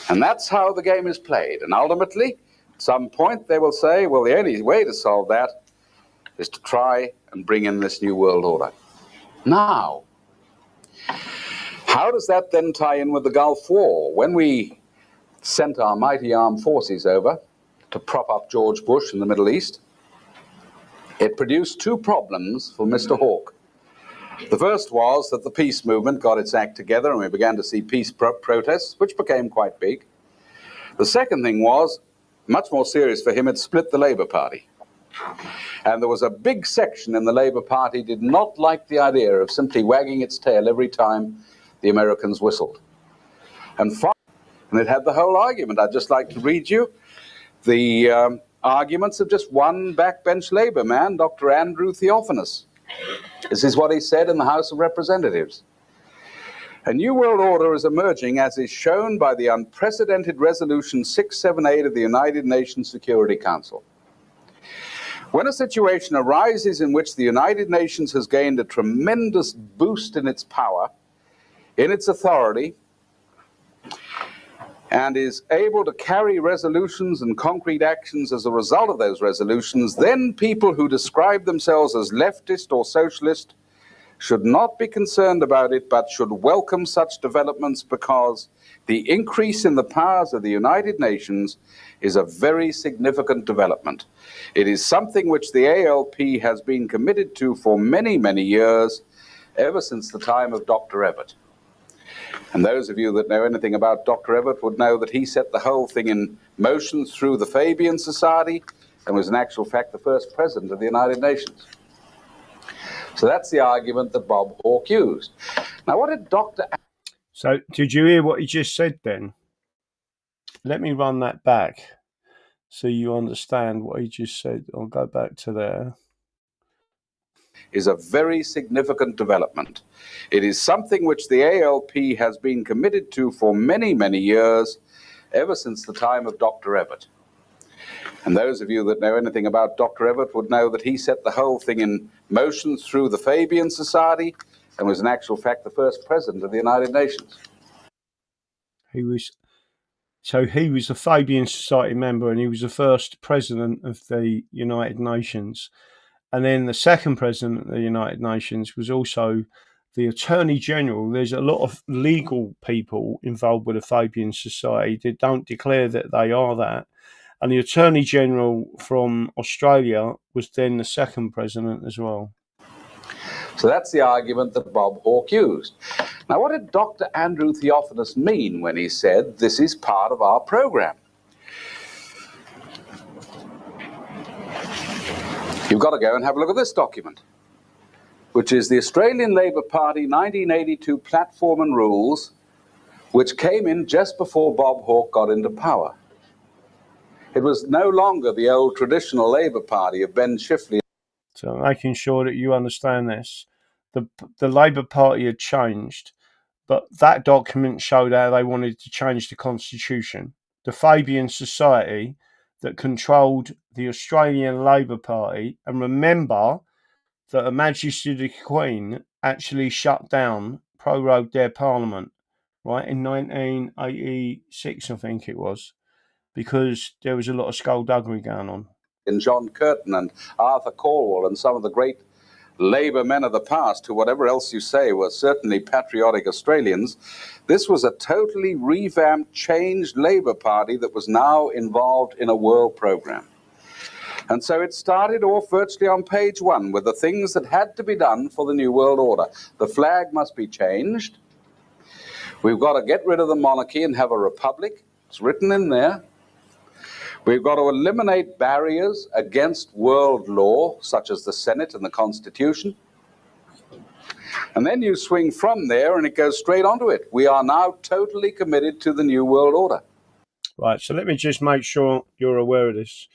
And that's how the game is played. And ultimately, at some point, they will say, well, the only way to solve that is to try and bring in this new world order. Now, how does that then tie in with the Gulf War? When we sent our mighty armed forces over to prop up George Bush in the Middle East, it produced two problems for Mr. Hawke. The first was that the peace movement got its act together and we began to see peace protests, which became quite big. The second thing was, much more serious for him, it split the Labour Party. And there was a big section in the Labour Party did not like the idea of simply wagging its tail every time the Americans whistled. And it had the whole argument. I'd just like to read you the arguments of just one backbench Labour man, Dr. Andrew Theophanous. This is what he said in the House of Representatives. A new world order is emerging, as is shown by the unprecedented Resolution 678 of the United Nations Security Council. When a situation arises in which the United Nations has gained a tremendous boost in its power, in its authority, and is able to carry resolutions and concrete actions as a result of those resolutions, then people who describe themselves as leftist or socialist should not be concerned about it, but should welcome such developments, because the increase in the powers of the United Nations is a very significant development. It is something which the ALP has been committed to for many, many years, ever since the time of Dr. Evatt. And those of you that know anything about Dr. Evatt would know that he set the whole thing in motion through the Fabian Society and was in actual fact the first president of the United Nations. So that's the argument that Bob Hawke used. Now, what did Dr. So did you hear what he just said then? Let me run that back so you understand what he just said. I'll go back to there. Is a very significant development. It is something which the ALP has been committed to for many, many years, ever since the time of Dr. Evatt. And those of you that know anything about Dr. Evatt would know that he set the whole thing in motion through the Fabian Society and was in actual fact the first president of the United Nations. He was a Fabian Society member, and he was the first president of the United Nations. And then the second president of the United Nations was also the Attorney General. There's a lot of legal people involved with the Fabian Society that don't declare that they are that. And the Attorney General from Australia was then the second president as well. So that's the argument that Bob Hawke used. Now, what did Dr. Andrew Theophanous mean when he said this is part of our program? You've got to go and have a look at this document, which is the Australian Labor Party 1982 Platform and Rules, which came in just before Bob Hawke got into power. It was no longer the old traditional Labor Party of Ben Chifley. So making sure that you understand this, the Labor Party had changed, but that document showed how they wanted to change the Constitution. the Fabian Society that controlled the Australian Labor Party. And remember that Her Majesty the Queen actually shut down, prorogued their parliament, right, in 1986, I think it was, because there was a lot of skullduggery going on. In John Curtin and Arthur Calwell and some of the great Labour men of the past, who, whatever else you say, were certainly patriotic Australians, this was a totally revamped, changed Labour Party that was now involved in a world programme. And so it started off virtually on page one with the things that had to be done for the New World Order. The flag must be changed. We've got to get rid of the monarchy and have a republic. It's written in there. We've got to eliminate barriers against world law, such as the Senate and the Constitution. And then you swing from there and it goes straight onto it. We are now totally committed to the New World Order. Right, so let me just make sure you're aware of this.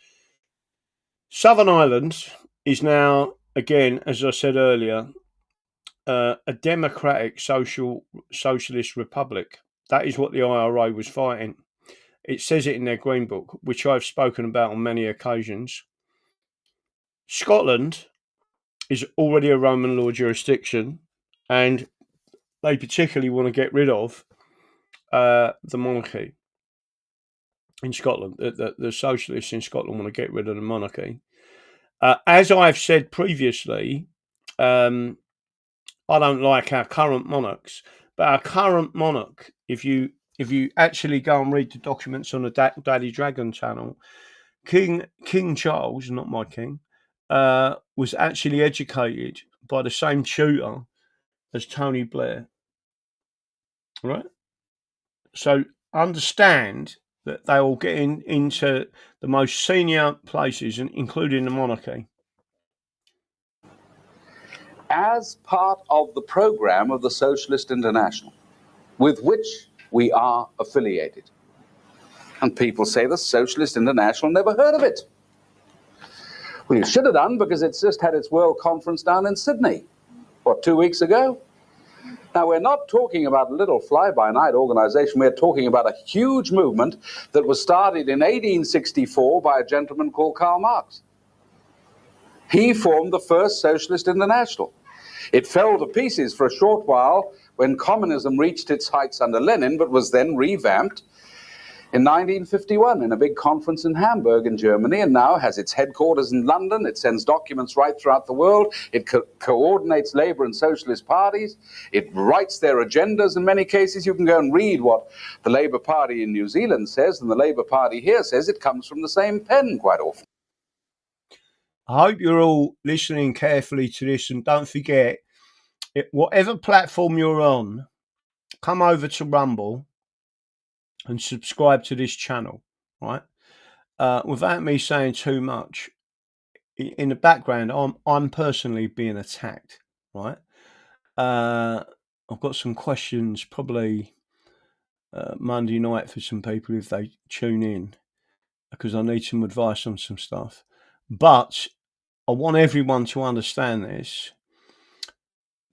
Southern Ireland is now, again, as I said earlier, a democratic socialist republic. That is what the IRA was fighting. It says it in their Green Book, which I've spoken about on many occasions. Scotland is already a Roman law jurisdiction, and they particularly want to get rid of the monarchy in Scotland. The socialists in Scotland want to get rid of the monarchy. As I've said previously, I don't like our current monarchs, but our current monarch, if you actually go and read the documents on the Daddy Dragon channel, King Charles, not my king, was actually educated by the same tutor as Tony Blair. Right? So understand that they will get into the most senior places, including the monarchy. As part of the program of the Socialist International, with which we are affiliated. And people say the Socialist International, never heard of it. Well, you should have done, because it's just had its World Conference down in Sydney, 2 weeks ago? Now, we're not talking about a little fly-by-night organization. We're talking about a huge movement that was started in 1864 by a gentleman called Karl Marx. He formed the first Socialist International. It fell to pieces for a short while when communism reached its heights under Lenin, but was then revamped in 1951 in a big conference in Hamburg in Germany, and now has its headquarters in London. It sends documents right throughout the world. It coordinates Labour and Socialist parties. It writes their agendas in many cases. You can go and read what the Labour Party in New Zealand says and the Labour Party here says. It comes from the same pen quite often. I hope you're all listening carefully to this, and don't forget, whatever platform you're on, come over to Rumble and subscribe to this channel, right? Without me saying too much, in the background, I'm personally being attacked, right? I've got some questions probably Monday night for some people if they tune in, because I need some advice on some stuff. But I want everyone to understand this.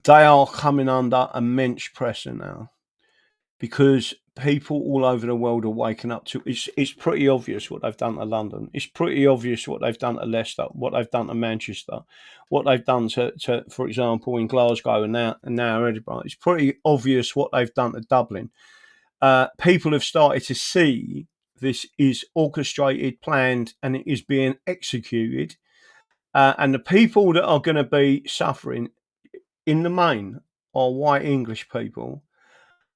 They are coming under immense pressure now, because people all over the world are waking up to it's pretty obvious what they've done to London. It's pretty obvious what they've done to Leicester, what they've done to Manchester, what they've done to for example, in Glasgow and now Edinburgh. It's pretty obvious what they've done to Dublin. People have started to see this is orchestrated, planned, and it is being executed. And the people that are going to be suffering in the main are white English people.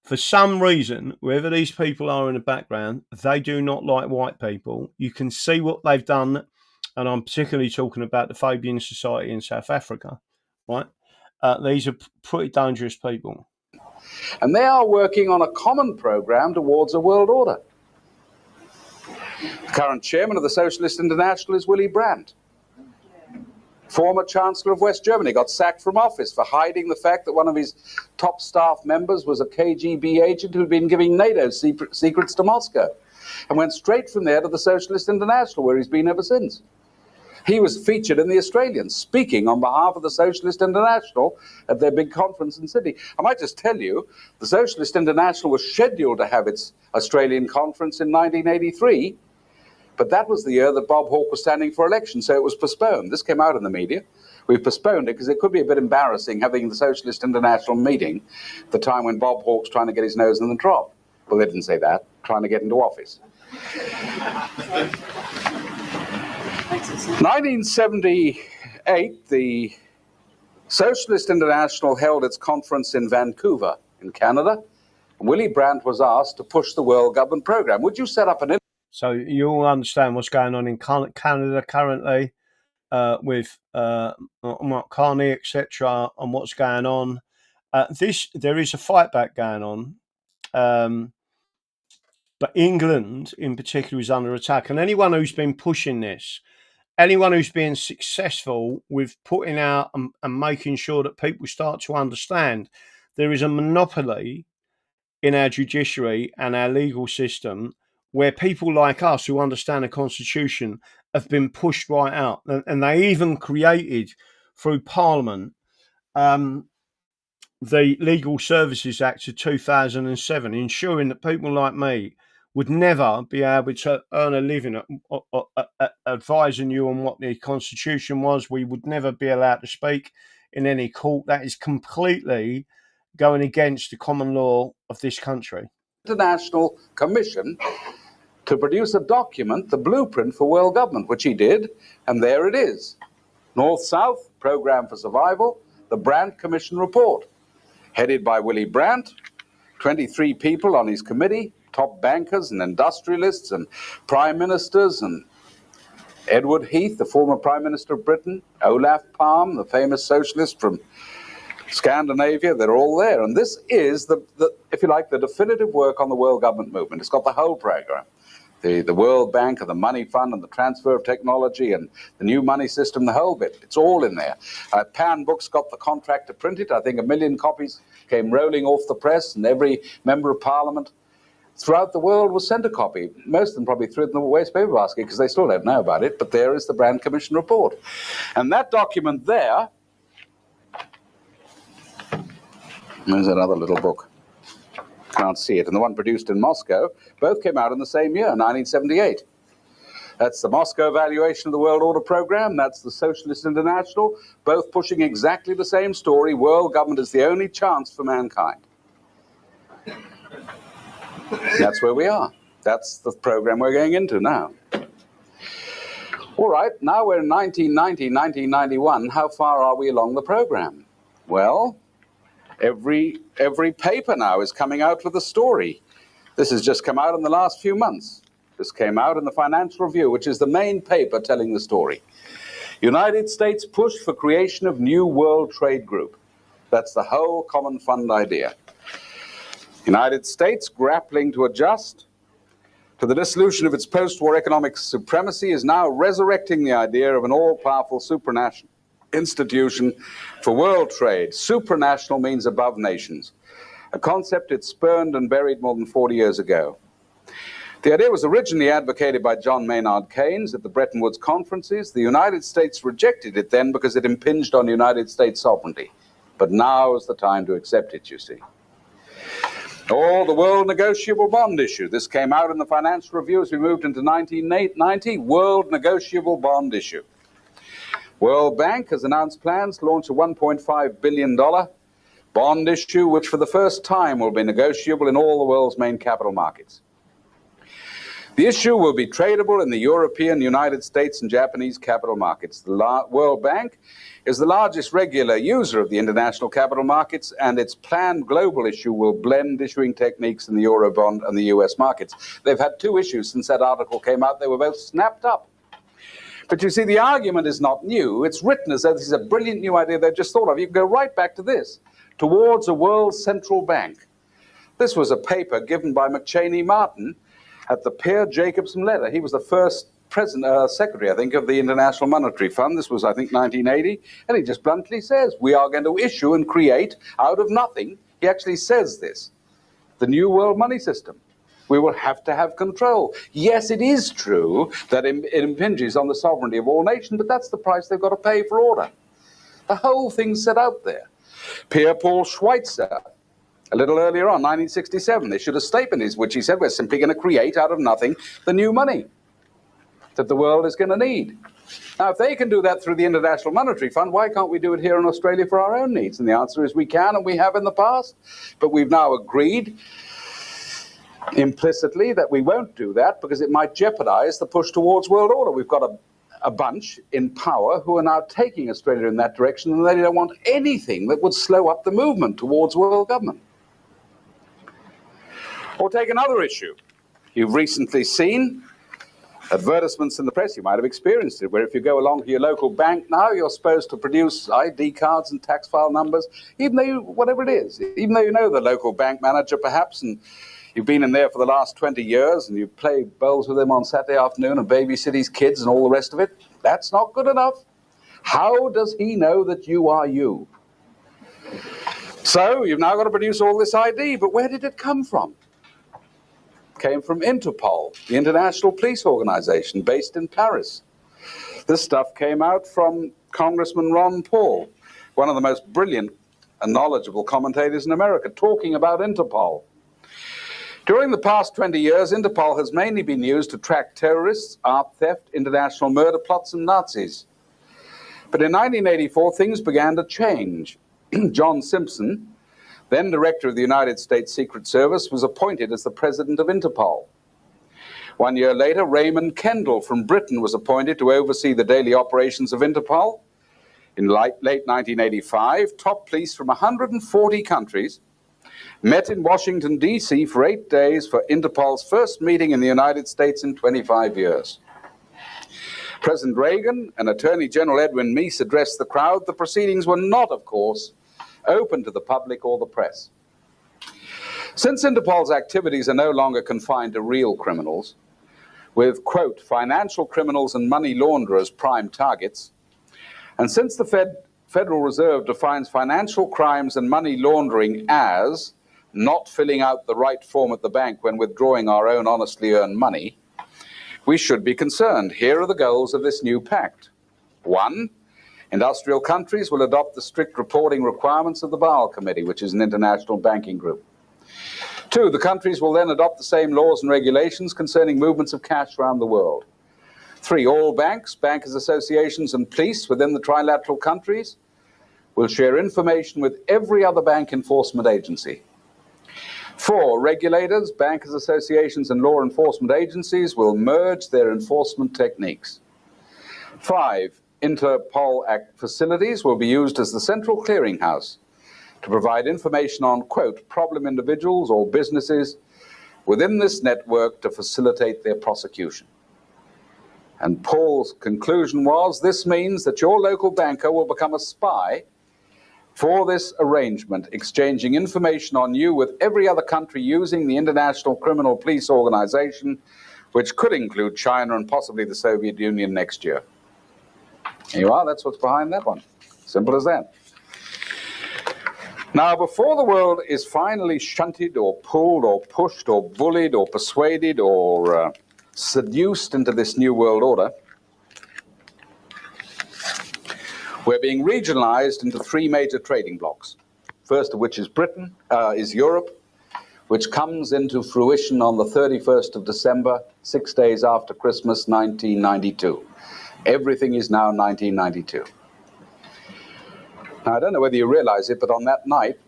For some reason, wherever these people are in the background, they do not like white people. You can see what they've done, and I'm particularly talking about the Fabian Society in South Africa, right? These are pretty dangerous people. And they are working on a common program towards a world order. The current chairman of the Socialist International is Willy Brandt. Former Chancellor of West Germany, got sacked from office for hiding the fact that one of his top staff members was a KGB agent who'd been giving NATO secrets to Moscow, and went straight from there to the Socialist International, where he's been ever since. He was featured in the Australian, speaking on behalf of the Socialist International at their big conference in Sydney. I might just tell you, the Socialist International was scheduled to have its Australian conference in 1983, but that was the year that Bob Hawke was standing for election, so it was postponed. This came out in the media. We've postponed it because it could be a bit embarrassing having the Socialist International meeting at the time when Bob Hawke's trying to get his nose in the trough. Well, they didn't say that, trying to get into office. 1978, the Socialist International held its conference in Vancouver, in Canada. Willy Brandt was asked to push the world government program. Would you set up an... So you all understand what's going on in Canada currently with Mark Carney, etc., and what's going on. There is a fight back going on. But England, in particular, is under attack. And anyone who's been pushing this, anyone who's been successful with putting out and making sure that people start to understand there is a monopoly in our judiciary and our legal system where people like us who understand the Constitution have been pushed right out. And they even created, through Parliament, the Legal Services Act of 2007, ensuring that people like me would never be able to earn a living advising you on what the Constitution was. We would never be allowed to speak in any court. That is completely going against the common law of this country. International Commission to produce a document, the blueprint for world government, which he did, and there it is. North-South, Programme for Survival, the Brandt Commission report, headed by Willy Brandt, 23 people on his committee, top bankers and industrialists and prime ministers, and Edward Heath, the former Prime Minister of Britain, Olaf Palme, the famous socialist from Scandinavia, they're all there. And this is, if you like, the definitive work on the world government movement. It's got the whole program. The World Bank and the Money Fund and the transfer of technology and the new money system, the whole bit. It's all in there. Pan Books got the contract to print it. I think 1 million copies came rolling off the press, and every member of Parliament throughout the world was sent a copy. Most of them probably threw it in the waste paper basket because they still don't know about it, but there is the Brandt Commission report. And that document there, there's another little book. Can't see it. And the one produced in Moscow, both came out in the same year, 1978. That's the Moscow evaluation of the World Order Program. That's the Socialist International, both pushing exactly the same story. World government is the only chance for mankind. That's where we are. That's the program we're going into now. All right, now we're in 1990, 1991. How far are we along the program? Well, every paper now is coming out with a story. This has just come out in the last few months. This came out in the Financial Review, which is the main paper telling the story. United States push for creation of new World Trade Group. That's the whole common fund idea. United States, grappling to adjust to the dissolution of its post-war economic supremacy, is now resurrecting the idea of an all-powerful supranational institution for world trade. Supranational means above nations, a concept it spurned and buried more than 40 years ago. The idea was originally advocated by John Maynard Keynes at the Bretton Woods conferences. The United States rejected it then because it impinged on United States sovereignty. But now is the time to accept it, you see. Or the World Negotiable Bond issue. This came out in the Financial Review as we moved into 1990. World Negotiable Bond issue. World Bank has announced plans to launch a $1.5 billion bond issue, which for the first time will be negotiable in all the world's main capital markets. The issue will be tradable in the European, United States, and Japanese capital markets. The World Bank is the largest regular user of the international capital markets, and its planned global issue will blend issuing techniques in the Eurobond and the US markets. They've had two issues since that article came out. They were both snapped up. But you see, the argument is not new. It's written as though this is a brilliant new idea they've just thought of. You can go right back to this, towards a world central bank. This was a paper given by McChaney Martin at the Peer Jacobson letter. He was the first secretary, I think, of the International Monetary Fund. This was, I think, 1980. And he just bluntly says, we are going to issue and create out of nothing. He actually says this, the new world money system. We will have to have control. Yes, it is true that it impinges on the sovereignty of all nations, but that's the price they've got to pay for order. The whole thing's set out there. Pierre Paul Schweitzer, a little earlier on, 1967, issued a statement in which he said, we're simply going to create out of nothing the new money that the world is going to need. Now, if they can do that through the International Monetary Fund, why can't we do it here in Australia for our own needs? And the answer is we can, and we have in the past. But we've now agreed implicitly that we won't do that because it might jeopardize the push towards world order. We've got a bunch in power who are now taking Australia in that direction, and they don't want anything that would slow up the movement towards world government. Or take another issue. You've recently seen advertisements in the press, you might have experienced it, where if you go along to your local bank now, you're supposed to produce ID cards and tax file numbers, even though whatever it is, even though you know the local bank manager perhaps, and you've been in there for the last 20 years, and you play bowls with him on Saturday afternoon and babysit his kids and all the rest of it. That's not good enough. How does he know that you are you? So you've now got to produce all this ID, but where did it come from? Came from Interpol, the international police organization based in Paris. This stuff came out from Congressman Ron Paul, one of the most brilliant and knowledgeable commentators in America, talking about Interpol. During the past 20 years, Interpol has mainly been used to track terrorists, art theft, international murder plots, and Nazis. But in 1984, things began to change. John Simpson, then director of the United States Secret Service, was appointed as the president of Interpol. 1 year later, Raymond Kendall from Britain was appointed to oversee the daily operations of Interpol. In late 1985, top police from 140 countries met in Washington, D.C. for 8 days for Interpol's first meeting in the United States in 25 years. President Reagan and Attorney General Edwin Meese addressed the crowd. The proceedings were not, of course, open to the public or the press. Since Interpol's activities are no longer confined to real criminals, with, quote, financial criminals and money launderers prime targets, and since the Federal Reserve defines financial crimes and money laundering as not filling out the right form at the bank when withdrawing our own honestly earned money, we should be concerned. Here are the goals of this new pact. 1, industrial countries will adopt the strict reporting requirements of the Basel Committee, which is an international banking group. 2, the countries will then adopt the same laws and regulations concerning movements of cash around the world. 3, all banks, bankers' associations, and police within the trilateral countries will share information with every other bank enforcement agency. 4, regulators, bankers' associations, and law enforcement agencies will merge their enforcement techniques. 5, Interpol Act facilities will be used as the central clearinghouse to provide information on, quote, problem individuals or businesses within this network to facilitate their prosecution. And Paul's conclusion was, this means that your local banker will become a spy for this arrangement, exchanging information on you with every other country using the International Criminal Police Organization, which could include China and possibly the Soviet Union next year. Here you are, that's what's behind that one. Simple as that. Now, before the world is finally shunted or pulled or pushed or bullied or persuaded or seduced into this new world order, we're being regionalized into 3 major trading blocks. First of which is is Europe, which comes into fruition on the 31st of December, 6 days after Christmas, 1992. Everything is now 1992. Now, I don't know whether you realize it, but on that night,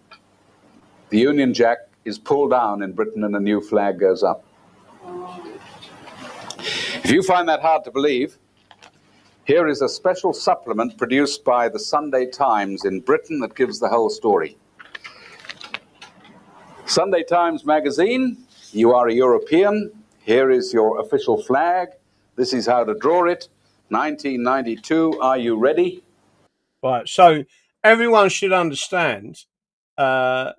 the Union Jack is pulled down in Britain and a new flag goes up. If you find that hard to believe, here is a special supplement produced by the Sunday Times in Britain that gives the whole story. Sunday Times magazine, you are a European, here is your official flag, this is how to draw it, 1992, are you ready? Right, so everyone should understand that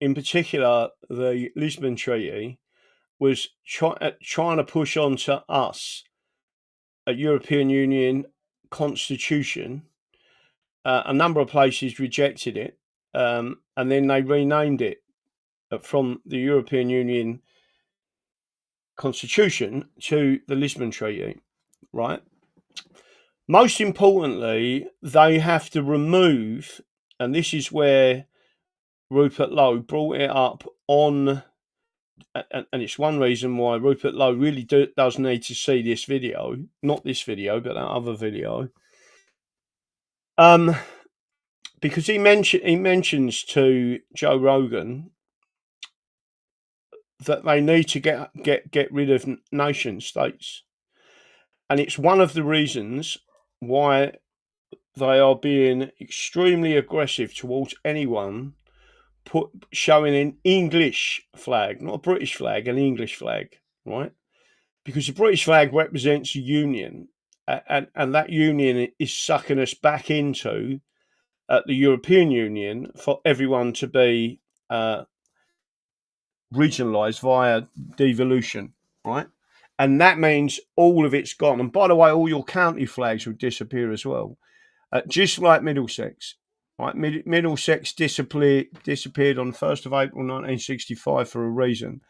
in particular, the Lisbon Treaty was trying to push onto us a European Union constitution. A number of places rejected it, and then they renamed it from the European Union Constitution to the Lisbon Treaty, right? Most importantly, they have to remove, and this is where Rupert Lowe brought it up on, and it's one reason why Rupert Lowe really does need to see this video, not this video, but that other video, because he mentions to Joe Rogan that they need to get rid of nation states, and it's one of the reasons why they are being extremely aggressive towards anyone showing an English flag, not a British flag, an English flag, right? Because the British flag represents a union, and that union is sucking us back into the European Union for everyone to be regionalised via devolution, right? And that means all of it's gone. And by the way, all your county flags will disappear as well, just like Middlesex. Right, Middlesex disappeared on 1st of April 1965 for a reason,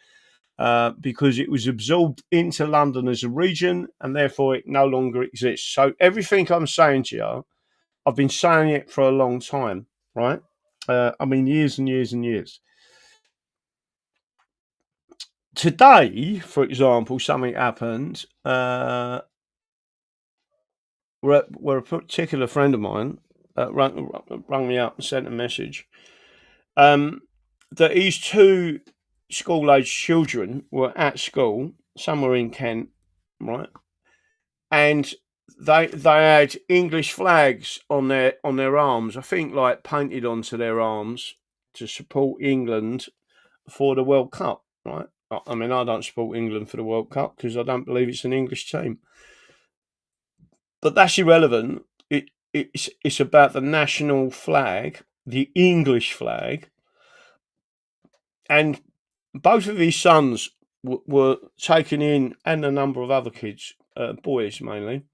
because it was absorbed into London as a region, and therefore it no longer exists. So everything I'm saying to you, I've been saying it for a long time, right? I mean, years and years and years. Today, for example, something happened where a particular friend of mine rang me up and sent a message that his two school-aged children were at school somewhere in Kent, right? And they had English flags on their arms, I think, like painted onto their arms to support England for the World Cup, right? I mean, I don't support England for the World Cup because I don't believe it's an English team. But that's irrelevant. It's about the national flag, the English flag. And both of his sons were taken in, and a number of other kids, boys mainly,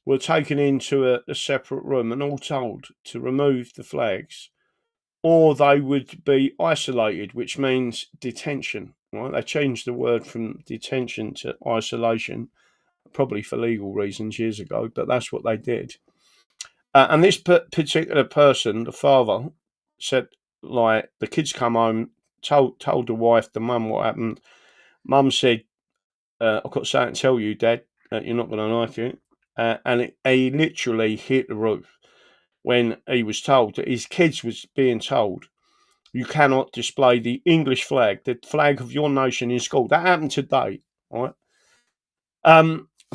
were taken into a separate room and all told to remove the flags, or they would be isolated, which means detention. Right? They changed the word from detention to isolation, probably for legal reasons years ago, but that's what they did. And this particular person, the father, said, like, the kids come home, told the wife, the mum, what happened. Mum said, I've got something to tell you, Dad, you're not going to like it. And he literally hit the roof when he was told that his kids was being told, you cannot display the English flag, the flag of your nation in school. That happened today, right?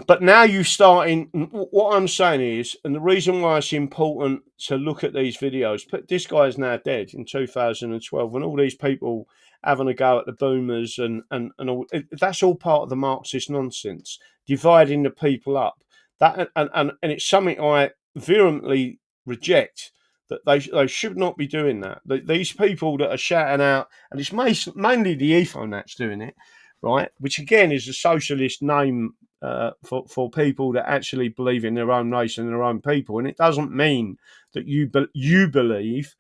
But now you starting. What I'm saying is, and the reason why it's important to look at these videos. This guy is now dead in 2012, and all these people having a go at the boomers and all. That's all part of the Marxist nonsense, dividing the people up. That and it's something I vehemently reject. That they should not be doing that. These people that are shouting out, and it's mainly the Ethonats doing it, right? Which again is a socialist name for people that actually believe in their own nation and their own people, and it doesn't mean that you believe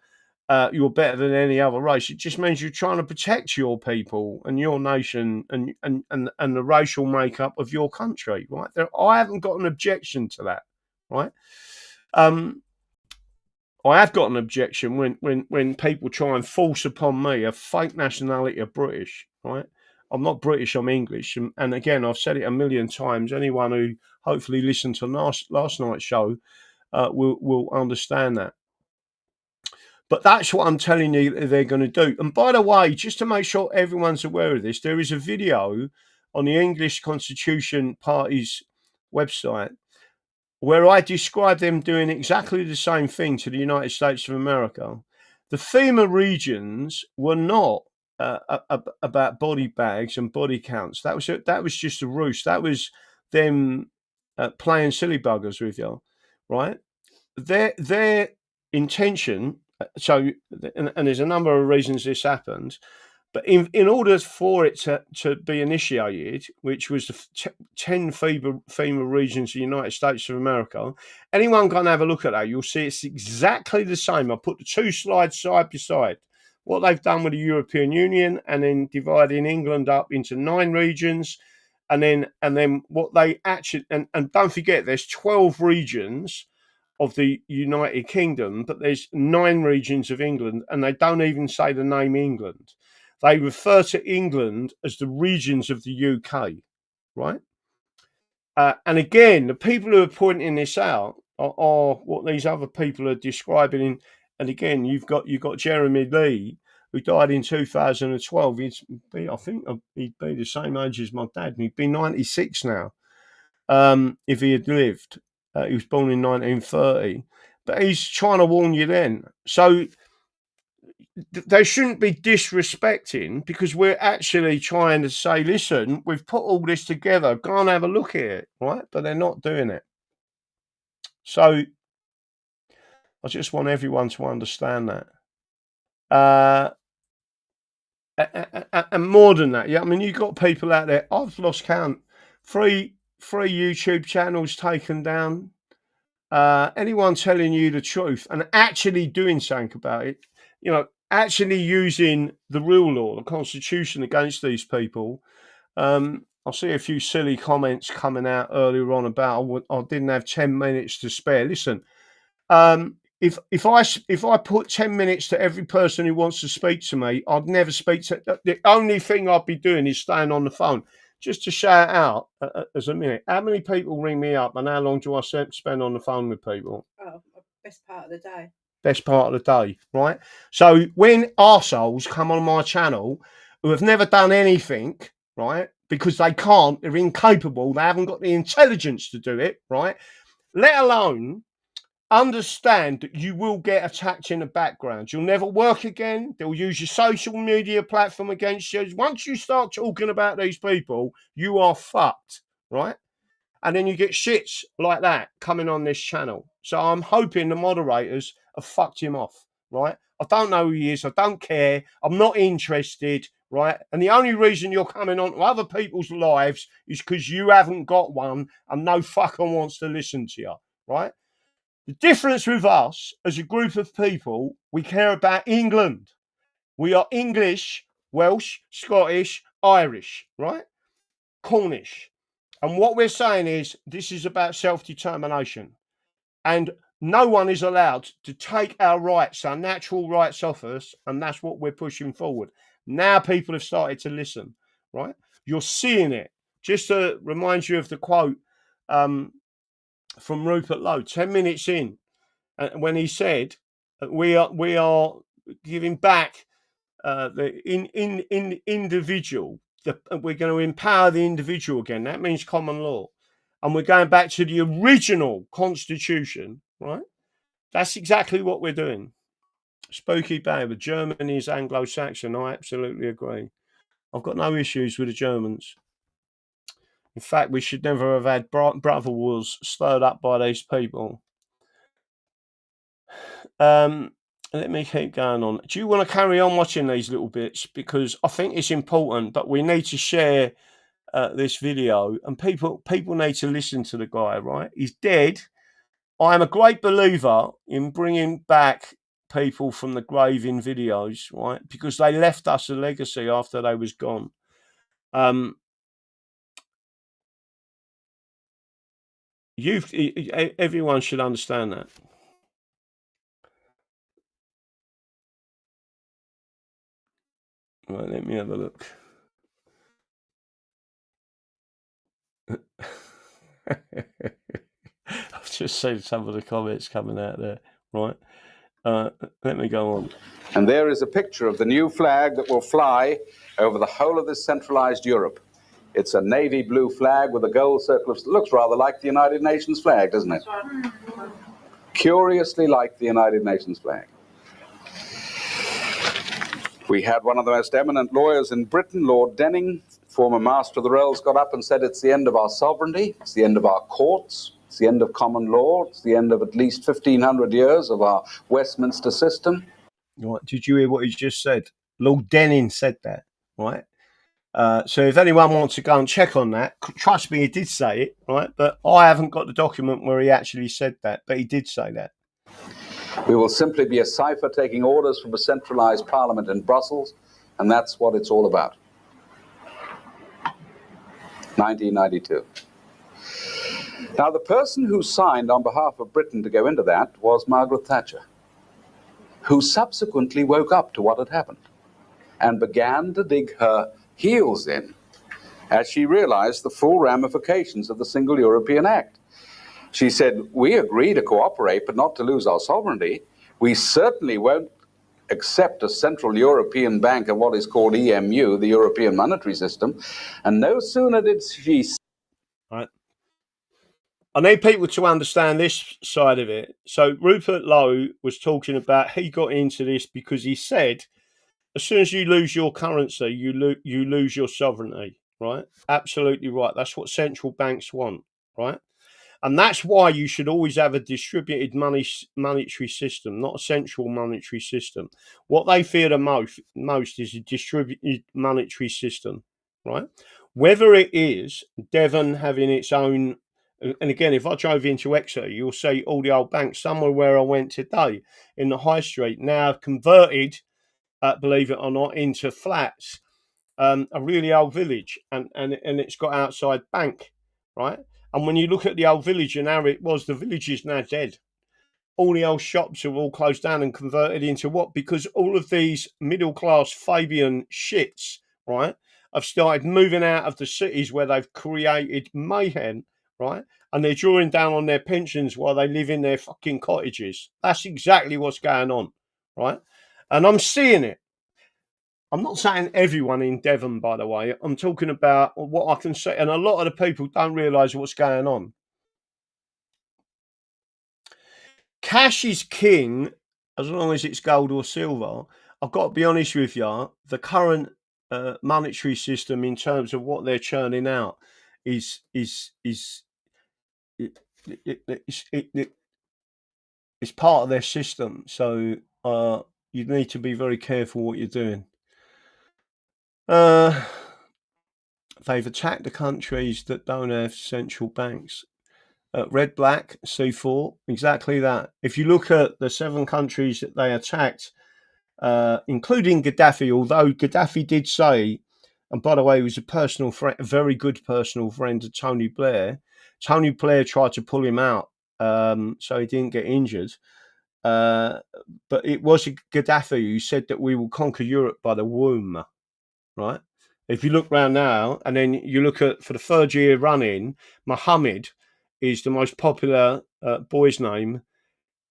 you're better than any other race. It just means you're trying to protect your people and your nation and the racial makeup of your country, right? I haven't got an objection to that, right? I have got an objection when people try and force upon me a fake nationality of British, right? I'm not British, I'm English. And again, I've said it a million times. Anyone who hopefully listened to last night's show will understand that. But that's what I'm telling you that they're going to do. And by the way, just to make sure everyone's aware of this, there is a video on the English Constitution Party's website where I describe them doing exactly the same thing to the United States of America. The FEMA regions were not about body bags and body counts. That was just a ruse. That was them playing silly buggers with you, right? Their intention. So, and there's a number of reasons this happened. But in order for it to be initiated, which was the 10 FEMA regions of the United States of America, anyone can have a look at that. You'll see it's exactly the same. I put the two slides side by side, what they've done with the European Union, and then dividing England up into 9 regions, and then what they actually, and don't forget, there's 12 regions of the United Kingdom, but there's 9 regions of England, and they don't even say the name England. They refer to England as the regions of the UK, right? And again, the people who are pointing this out are what these other people are describing. And again, you've got Jeremy Lee, who died in 2012. I think he'd be the same age as my dad, and he'd be 96 now, if he had lived. He was born in 1930. But he's trying to warn you then. So they shouldn't be disrespecting, because we're actually trying to say, listen, we've put all this together, go and have a look at it, right? But they're not doing it. So I just want everyone to understand that. And more than that, yeah, I mean, you've got people out there, I've lost count, three YouTube channels taken down. Anyone telling you the truth and actually doing something about it, actually using the real law, the Constitution, against these people. I see a few silly comments coming out earlier on about I didn't have 10 minutes to spare. Listen, if I put 10 minutes to every person who wants to speak to me, I'd never speak to. The only thing I'd be doing is staying on the phone. Just to shout out as a minute, how many people ring me up, and how long do I spend on the phone with people? Oh, best part of the day. Best part of the day, right? So when arseholes come on my channel who have never done anything, right, because they can't, they're incapable, they haven't got the intelligence to do it, right, let alone understand that you will get attacked in the background. You'll never work again. They'll use your social media platform against you. Once you start talking about these people, you are fucked, right? And then you get shits like that coming on this channel. So I'm hoping the moderators have fucked him off, right? I don't know who he is. I don't care. I'm not interested, right? And the only reason you're coming on to other people's lives is because you haven't got one and no fucker wants to listen to you, right? The difference with us as a group of people, we care about England. We are English, Welsh, Scottish, Irish, right? Cornish. And what we're saying is this is about self-determination. And no one is allowed to take our rights, our natural rights off us. And that's what we're pushing forward. Now people have started to listen, right? You're seeing it. Just to remind you of the quote from Rupert Lowe, 10 minutes in, when he said, we are giving back the individual. We're going to empower the individual again. That means common law. And we're going back to the original Constitution, right? That's exactly what we're doing. Spooky Babe, Germany is Anglo-Saxon. I absolutely agree. I've got no issues with the Germans. In fact, we should never have had brother wars stirred up by these people. Let me keep going on. Do you want to carry on watching these little bits? Because I think it's important, but we need to share this video, and people need to listen to the guy, right? He's dead. I am a great believer in bringing back people from the grave in videos, right? Because they left us a legacy after they was gone. Everyone should understand that. Right, let me have a look. I've just seen some of the comments coming out there, right? Let me go on. And there is a picture of the new flag that will fly over the whole of this centralized Europe. It's a navy blue flag with a gold circle. It looks rather like the United Nations flag, doesn't it? Curiously like the United Nations flag. We had one of the most eminent lawyers in Britain, Lord Denning, former Master of the Rolls, got up and said it's the end of our sovereignty, it's the end of our courts, it's the end of common law, it's the end of at least 1,500 years of our Westminster system. Right, did you hear what he just said? Lord Denning said that, right? So if anyone wants to go and check on that, trust me, he did say it, right? But I haven't got the document where he actually said that, but he did say that. We will simply be a cipher taking orders from a centralized parliament in Brussels, and that's what it's all about. 1992. Now, the person who signed on behalf of Britain to go into that was Margaret Thatcher, who subsequently woke up to what had happened and began to dig her heels in as she realized the full ramifications of the Single European Act. She said, we agree to cooperate, but not to lose our sovereignty. We certainly won't accept a Central European Bank and what is called EMU, the European Monetary System. And no sooner did she... Right. I need people to understand this side of it. So Rupert Lowe was talking about, he got into this because he said, as soon as you lose your currency, you lose your sovereignty, right? Absolutely right. That's what central banks want, right? And that's why you should always have a distributed monetary system, not a central monetary system. What they fear the most is a distributed monetary system, right? Whether it is Devon having its own, and again, if I drove into Exeter, you'll see all the old banks somewhere where I went today in the high street now converted, believe it or not, into flats. A really old village, and it's got outside bank, right? And when you look at the old village and how it was, the village is now dead. All the old shops are all closed down and converted into what? Because all of these middle class Fabian shits, right, have started moving out of the cities where they've created mayhem, right? And they're drawing down on their pensions while they live in their fucking cottages. That's exactly what's going on, right? And I'm seeing it. I'm not saying everyone in Devon, by the way. I'm talking about what I can see. And a lot of the people don't realise what's going on. Cash is king as long as it's gold or silver. I've got to be honest with you. The current monetary system, in terms of what they're churning out, is part of their system. So you need to be very careful what you're doing. They've attacked the countries that don't have central banks. Red, black, C4, exactly that. If you look at the 7 countries that they attacked, including Gaddafi, although Gaddafi did say, and by the way, he was a personal friend, a very good personal friend of Tony Blair. Tony Blair tried to pull him out, so he didn't get injured. But it was Gaddafi who said that we will conquer Europe by the womb, right? If you look around now, and then you look at, for the 3rd year running, Mohammed is the most popular boy's name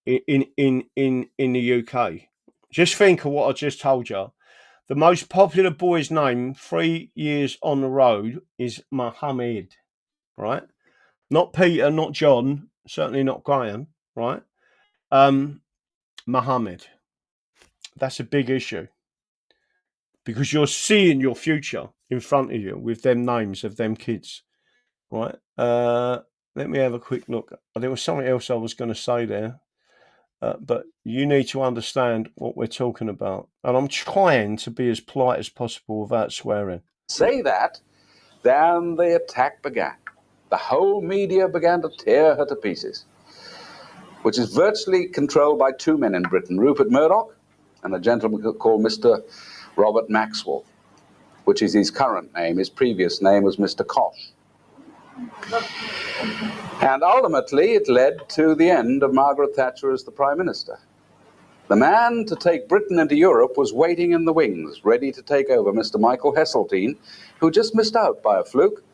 in the UK. Just think of what I just told you. The most popular boy's name 3 years on the road is Mohammed, right? Not Peter, not John, certainly not Graham, right? Mohammed. That's a big issue, because you're seeing your future in front of you with them names of them kids, right? Let me have a quick look. There was something else I was going to say there, but you need to understand what we're talking about. And I'm trying to be as polite as possible without swearing. Say that, then the attack began. The whole media began to tear her to pieces, which is virtually controlled by 2 men in Britain, Rupert Murdoch and a gentleman called Mr. Robert Maxwell, which is his current name. His previous name was Mr. Koch. And ultimately, it led to the end of Margaret Thatcher as the Prime Minister. The man to take Britain into Europe was waiting in the wings, ready to take over, Mr. Michael Heseltine, who just missed out by a fluke.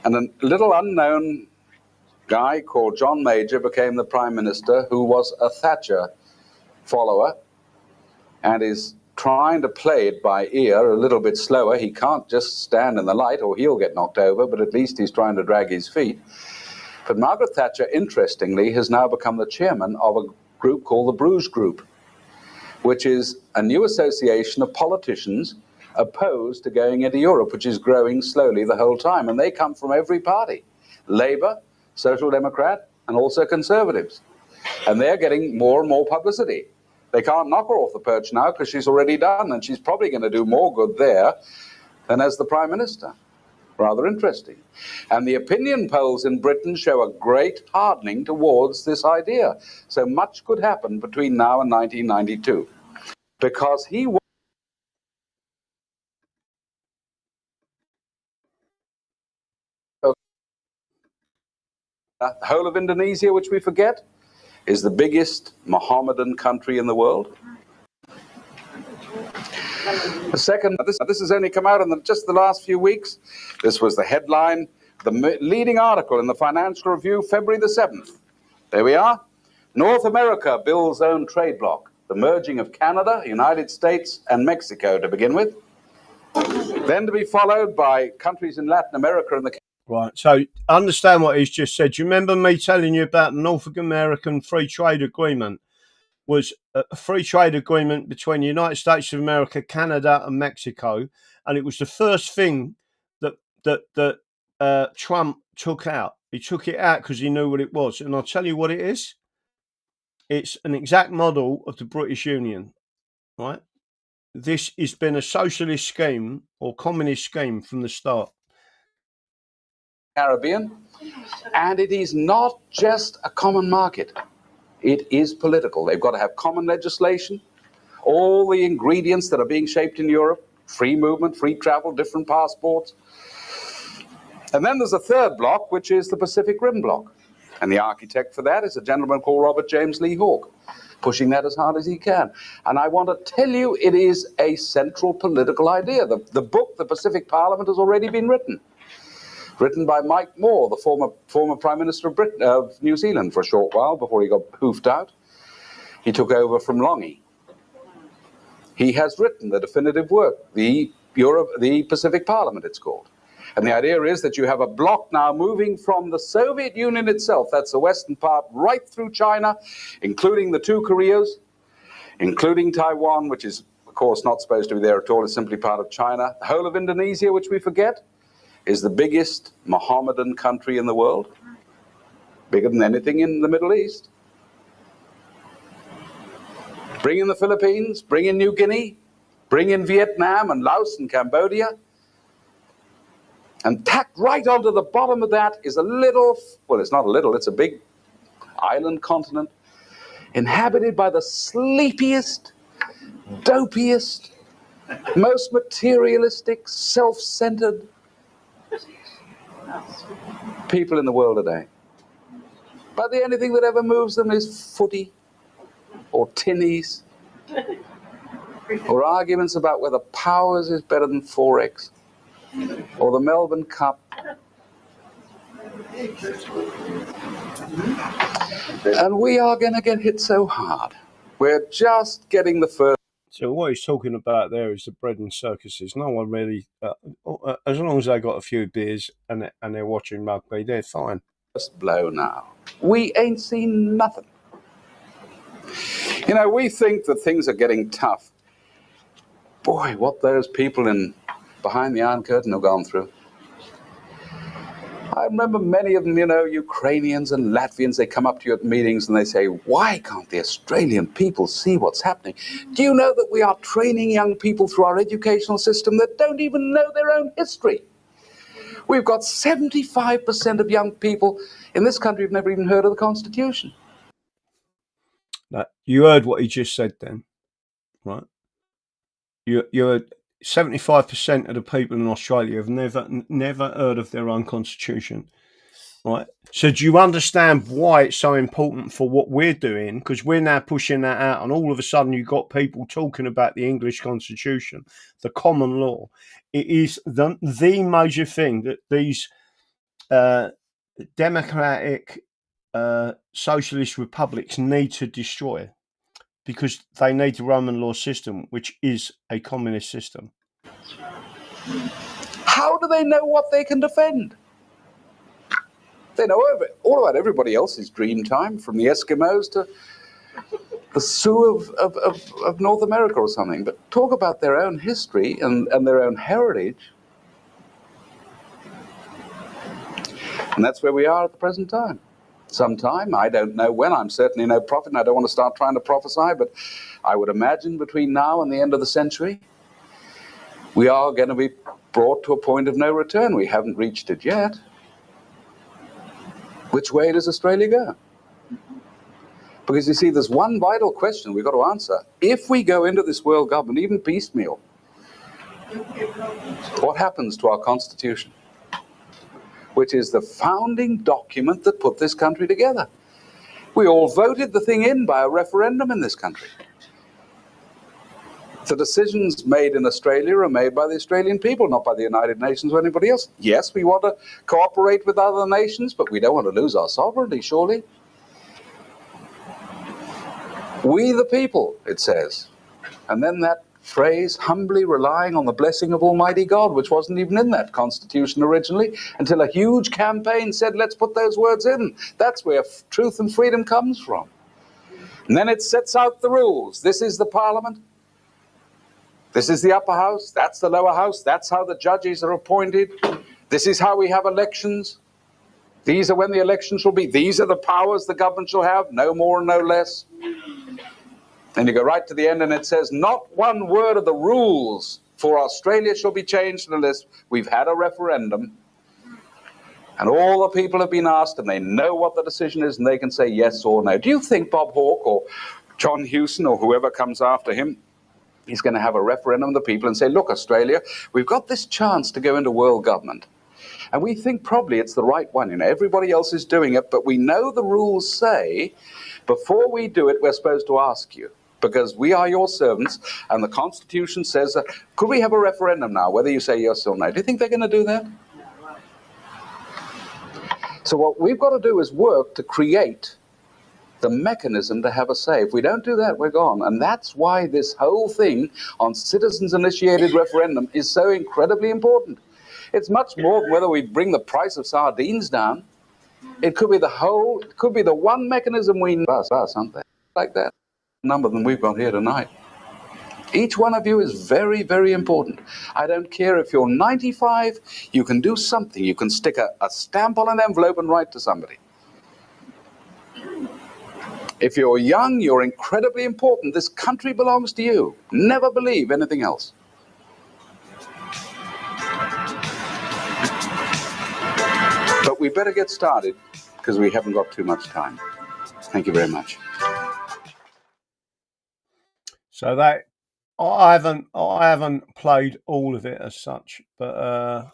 And a little unknown guy called John Major became the Prime Minister, who was a Thatcher follower and is trying to play it by ear a little bit slower. He can't just stand in the light or he'll get knocked over, but at least he's trying to drag his feet. But Margaret Thatcher, interestingly, has now become the chairman of a group called the Bruges Group, which is a new association of politicians opposed to going into Europe, which is growing slowly the whole time. And they come from every party, Labour, Social Democrat, and also Conservatives. And they're getting more and more publicity. They can't knock her off the perch now because she's already done, and she's probably going to do more good there than as the Prime Minister. Rather interesting. And the opinion polls in Britain show a great hardening towards this idea. So much could happen between now and 1992. Because he was the whole of Indonesia, which we forget, is the biggest Mohammedan country in the world. The second, this has only come out in just the last few weeks. This was the headline, the leading article in the Financial Review, February the 7th. There we are. North America builds own trade bloc. The merging of Canada, United States, and Mexico to begin with. Then to be followed by countries in Latin America and the... Right, so understand what he's just said. Do you remember me telling you about the North American Free Trade Agreement? Was a free trade agreement between the United States of America, Canada, and Mexico, and it was the first thing that Trump took out. He took it out because he knew what it was, and I'll tell you what it is. It's an exact model of the British Union, right? This has been a socialist scheme or communist scheme from the start. Caribbean, and it is not just a common market. It is political. They've got to have common legislation, all the ingredients that are being shaped in Europe, free movement, free travel, different passports. And then there's a third block, which is the Pacific Rim block. And the architect for that is a gentleman called Robert James Lee Hawke, pushing that as hard as he can. And I want to tell you, it is a central political idea. The book, The Pacific Parliament, has already been written by Mike Moore, the former Prime Minister of New Zealand for a short while before he got hoofed out. He took over from Longy. He has written the definitive work, the Pacific Parliament, it's called. And the idea is that you have a bloc now moving from the Soviet Union itself, that's the western part, right through China, including the two Koreas, including Taiwan, which is, of course, not supposed to be there at all, it's simply part of China. The whole of Indonesia, which we forget, is the biggest Mohammedan country in the world, bigger than anything in the Middle East. Bring in the Philippines, bring in New Guinea, bring in Vietnam and Laos and Cambodia, and tacked right onto the bottom of that is a little, well, it's not a little, it's a big island continent, inhabited by the sleepiest, dopiest, most materialistic, self-centered people in the world today. But the only thing that ever moves them is footy or tinnies or arguments about whether Powers is better than Forex or the Melbourne Cup. And we are going to get hit so hard. We're just getting the first. So what he's talking about there is the bread and circuses. No one really, as long as they got a few beers and they're watching rugby, they're fine. First blow now. We ain't seen nothing. You know, we think that things are getting tough. Boy, what those people behind the Iron Curtain have gone through. I remember many of them, you know, Ukrainians and Latvians, they come up to you at meetings and they say, why can't the Australian people see what's happening? Do you know that we are training young people through our educational system that don't even know their own history? We've got 75% of young people in this country who've never even heard of the Constitution. Now, you heard what he just said then, right? You heard 75% of the people in Australia have never heard of their own constitution, right? So do you understand why it's so important for what we're doing? Because we're now pushing that out, and all of a sudden you've got people talking about the English constitution, the common law. It is the major thing that these democratic socialist republics need to destroy, because they need the Roman law system, which is a communist system. How do they know what they can defend? They know all about everybody else's dream time, from the Eskimos to the Sioux of North America or something. But talk about their own history and their own heritage. And that's where we are at the present time. Sometime, I don't know when, I'm certainly no prophet, and I don't want to start trying to prophesy, but I would imagine between now and the end of the century, we are going to be brought to a point of no return. We haven't reached it yet. Which way does Australia go? Because you see, there's one vital question we've got to answer. If we go into this world government, even piecemeal, what happens to our constitution? Which is the founding document that put this country together. We all voted the thing in by a referendum in this country. The decisions made in Australia are made by the Australian people, not by the United Nations or anybody else. Yes, we want to cooperate with other nations, but we don't want to lose our sovereignty, surely. We the people, it says. And then that phrase, humbly relying on the blessing of Almighty God, which wasn't even in that constitution originally, until a huge campaign said, let's put those words in. That's where truth and freedom comes from. And then it sets out the rules. This is the Parliament. This is the upper house. That's the lower house. That's how the judges are appointed. This is how we have elections. These are when the elections shall be. These are the powers the government shall have, no more and no less. And you go right to the end and it says, not one word of the rules for Australia shall be changed unless we've had a referendum. And all the people have been asked and they know what the decision is and they can say yes or no. Do you think Bob Hawke or John Hewson or whoever comes after him is going to have a referendum of the people and say, look, Australia, we've got this chance to go into world government. And we think probably it's the right one. You know, everybody else is doing it, but we know the rules say before we do it, we're supposed to ask you. Because we are your servants, and the Constitution says, could we have a referendum now, whether you say yes or no? Do you think they're going to do that? So what we've got to do is work to create the mechanism to have a say. If we don't do that, we're gone. And that's why this whole thing on citizens-initiated referendum is so incredibly important. It's much more than whether we bring the price of sardines down. It could be the one mechanism we need, aren't they? Like that number than we've got here tonight. Each one of you is very, very important. I don't care if you're 95, you can do something. You can stick a stamp on an envelope and write to somebody. If you're young, you're incredibly important. This country belongs to you. Never believe anything else. But we better get started because we haven't got too much time. Thank you very much. So that I haven't played all of it as such, but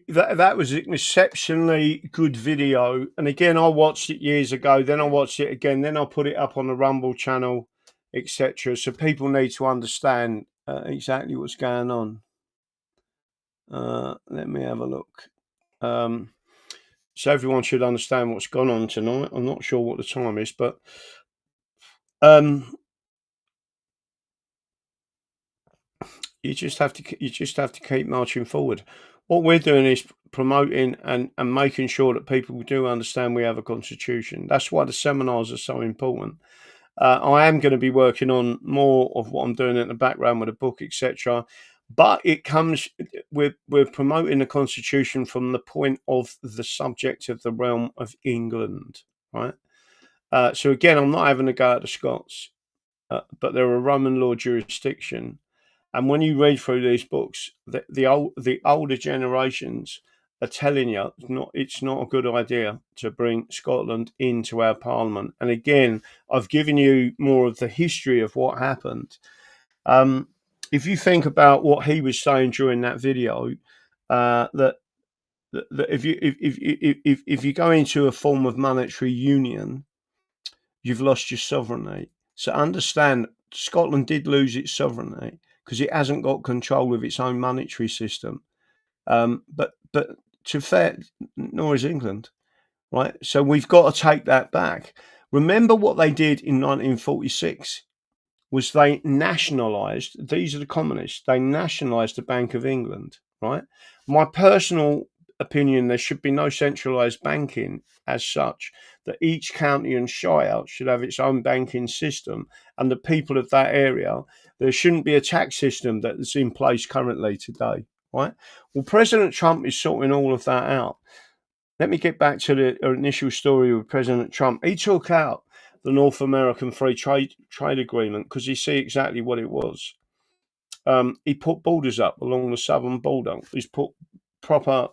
that was an exceptionally good video. And again, I watched it years ago. Then I watched it again. Then I put it up on the Rumble channel, etc. So people need to understand exactly what's going on. Let me have a look. So everyone should understand what's gone on tonight. I'm not sure what the time is, but you just have to keep marching forward. What we're doing is promoting and making sure that people do understand we have a constitution. That's why the seminars are so important. I am going to be working on more of what I'm doing in the background with a book, etc. But it comes, we're promoting the constitution from the point of the subject of the realm of England, right? So again, I'm not having a go at the Scots, but they're a Roman law jurisdiction. And when you read through these books, the older generations are telling you it's not a good idea to bring Scotland into our parliament. And again, I've given you more of the history of what happened. If you think about what he was saying during that video, that if you go into a form of monetary union, you've lost your sovereignty. So understand, Scotland did lose its sovereignty because it hasn't got control of its own monetary system. But to fair, nor is England, right? So we've got to take that back. Remember what they did in 1946 was they nationalised, these are the communists, they nationalised the Bank of England, right? My personal opinion, there should be no centralised banking as such, that each county and shire should have its own banking system, and the people of that area, there shouldn't be a tax system that is in place currently today, right? Well, President Trump is sorting all of that out. Let me get back to the initial story with President Trump. He took out the North American Free Trade Agreement because you see exactly what it was. he put borders up along the southern border. He's put proper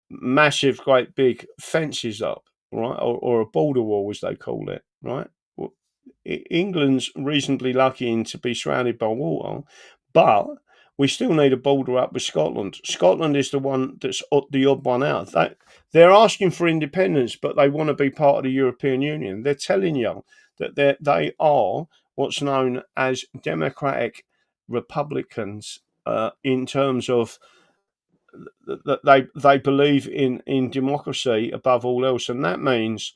massive, great big fences up, right, or a border wall as they call it, right. Well, England's reasonably lucky in to be surrounded by water, but we still need a border up with Scotland. Scotland is the one that's the odd one out. They're asking for independence, but they want to be part of the European Union. They're telling you that they are what's known as democratic republicans in terms of that they believe in democracy above all else, and that means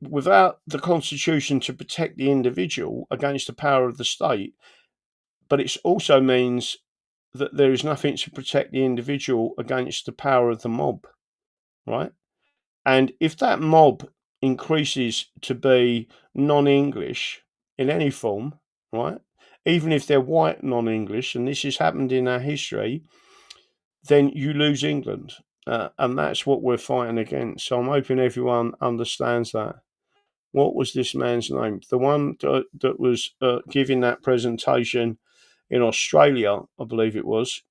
without the constitution to protect the individual against the power of the state, but it also means that there is nothing to protect the individual against the power of the mob, right? And if that mob increases to be non-English in any form, right, even if they're white non-English, and this has happened in our history, then you lose England. And that's what we're fighting against. So I'm hoping everyone understands that. What was this man's name? The one that was giving that presentation in Australia, I believe it was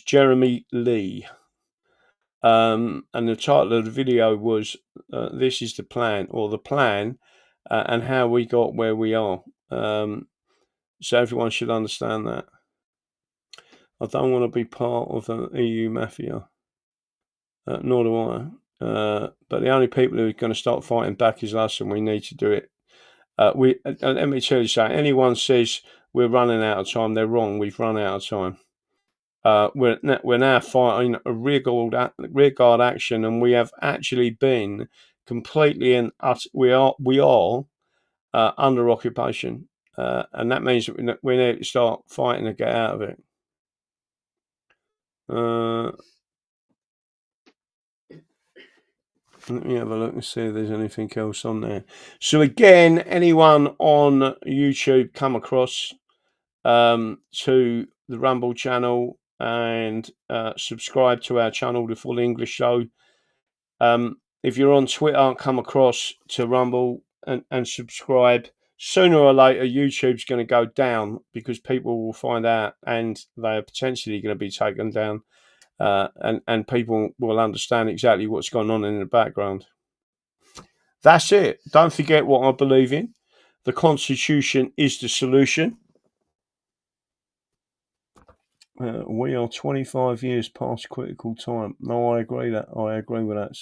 Jeremy Lee. And the title of the video was This is the Plan, or the Plan, and how we got where we are. So everyone should understand that. I don't want to be part of an EU mafia, nor do I. But the only people who are going to start fighting back is us, and we need to do it. Let me tell you something. Anyone says we're running out of time, they're wrong. We've run out of time. We're now fighting a rearguard action, and we have actually been completely we are under occupation, and that means that we need to start fighting to get out of it. Let me have a look and see if there's anything else on there. So again, anyone on YouTube come across to the Rumble channel and subscribe to our channel, The Full English Show. If you're on Twitter, come across to Rumble and subscribe. Sooner or later, YouTube's going to go down because people will find out, and they are potentially going to be taken down. And people will understand exactly what's going on in the background. That's it. Don't forget what I believe in. The Constitution is the solution. We are 25 years past critical time. No, I agree with that.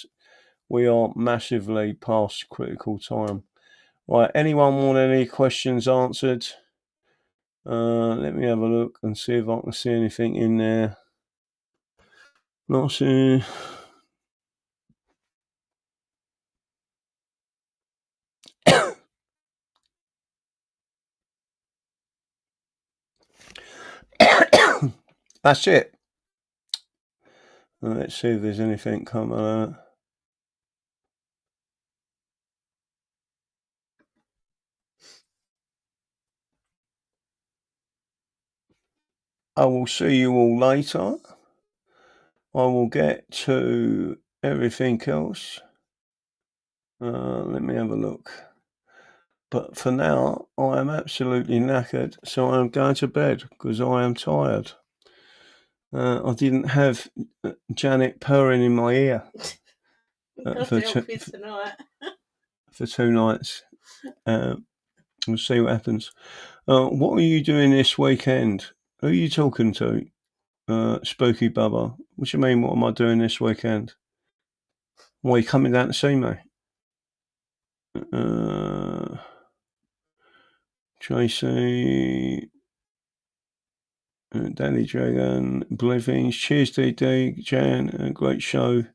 We are massively past critical time. Right, anyone want any questions answered? Let me have a look and see if I can see anything in there. Not seeing. That's it. Let's see if there's anything coming out. I will see you all later. I will get to everything else. Let me have a look. But for now, I am absolutely knackered, so I am going to bed because I am tired. I didn't have Janet purring in my ear for 2 nights. We'll see what happens. What are you doing this weekend? Who are you talking to? Spooky Bubba. What do you mean, what am I doing this weekend? Why are you coming down to see me? Tracy, Danny Dragon, Blivings, cheers DD, Jan, great show.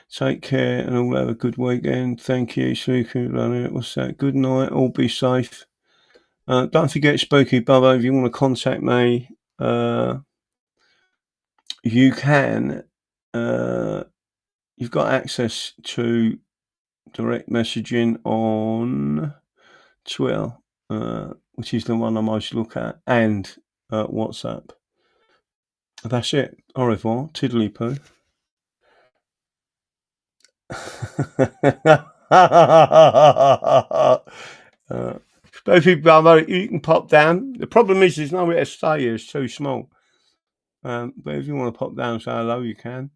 Take care and all have a good weekend. Thank you, Spooky. What's that? Good night, all be safe. Don't forget, Spooky Bubba, if you want to contact me, you can. You've got access to direct messaging on Twitter, which is the one I most look at, and WhatsApp. That's it. Au revoir. Tiddly poo. Both brother, you can pop down. The problem is there's nowhere to stay here. It's too small. But if you want to pop down and say hello, you can.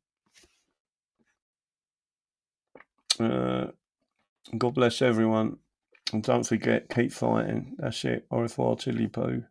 God bless everyone. And don't forget, keep fighting. That's it. Au revoir, Tilly Poo.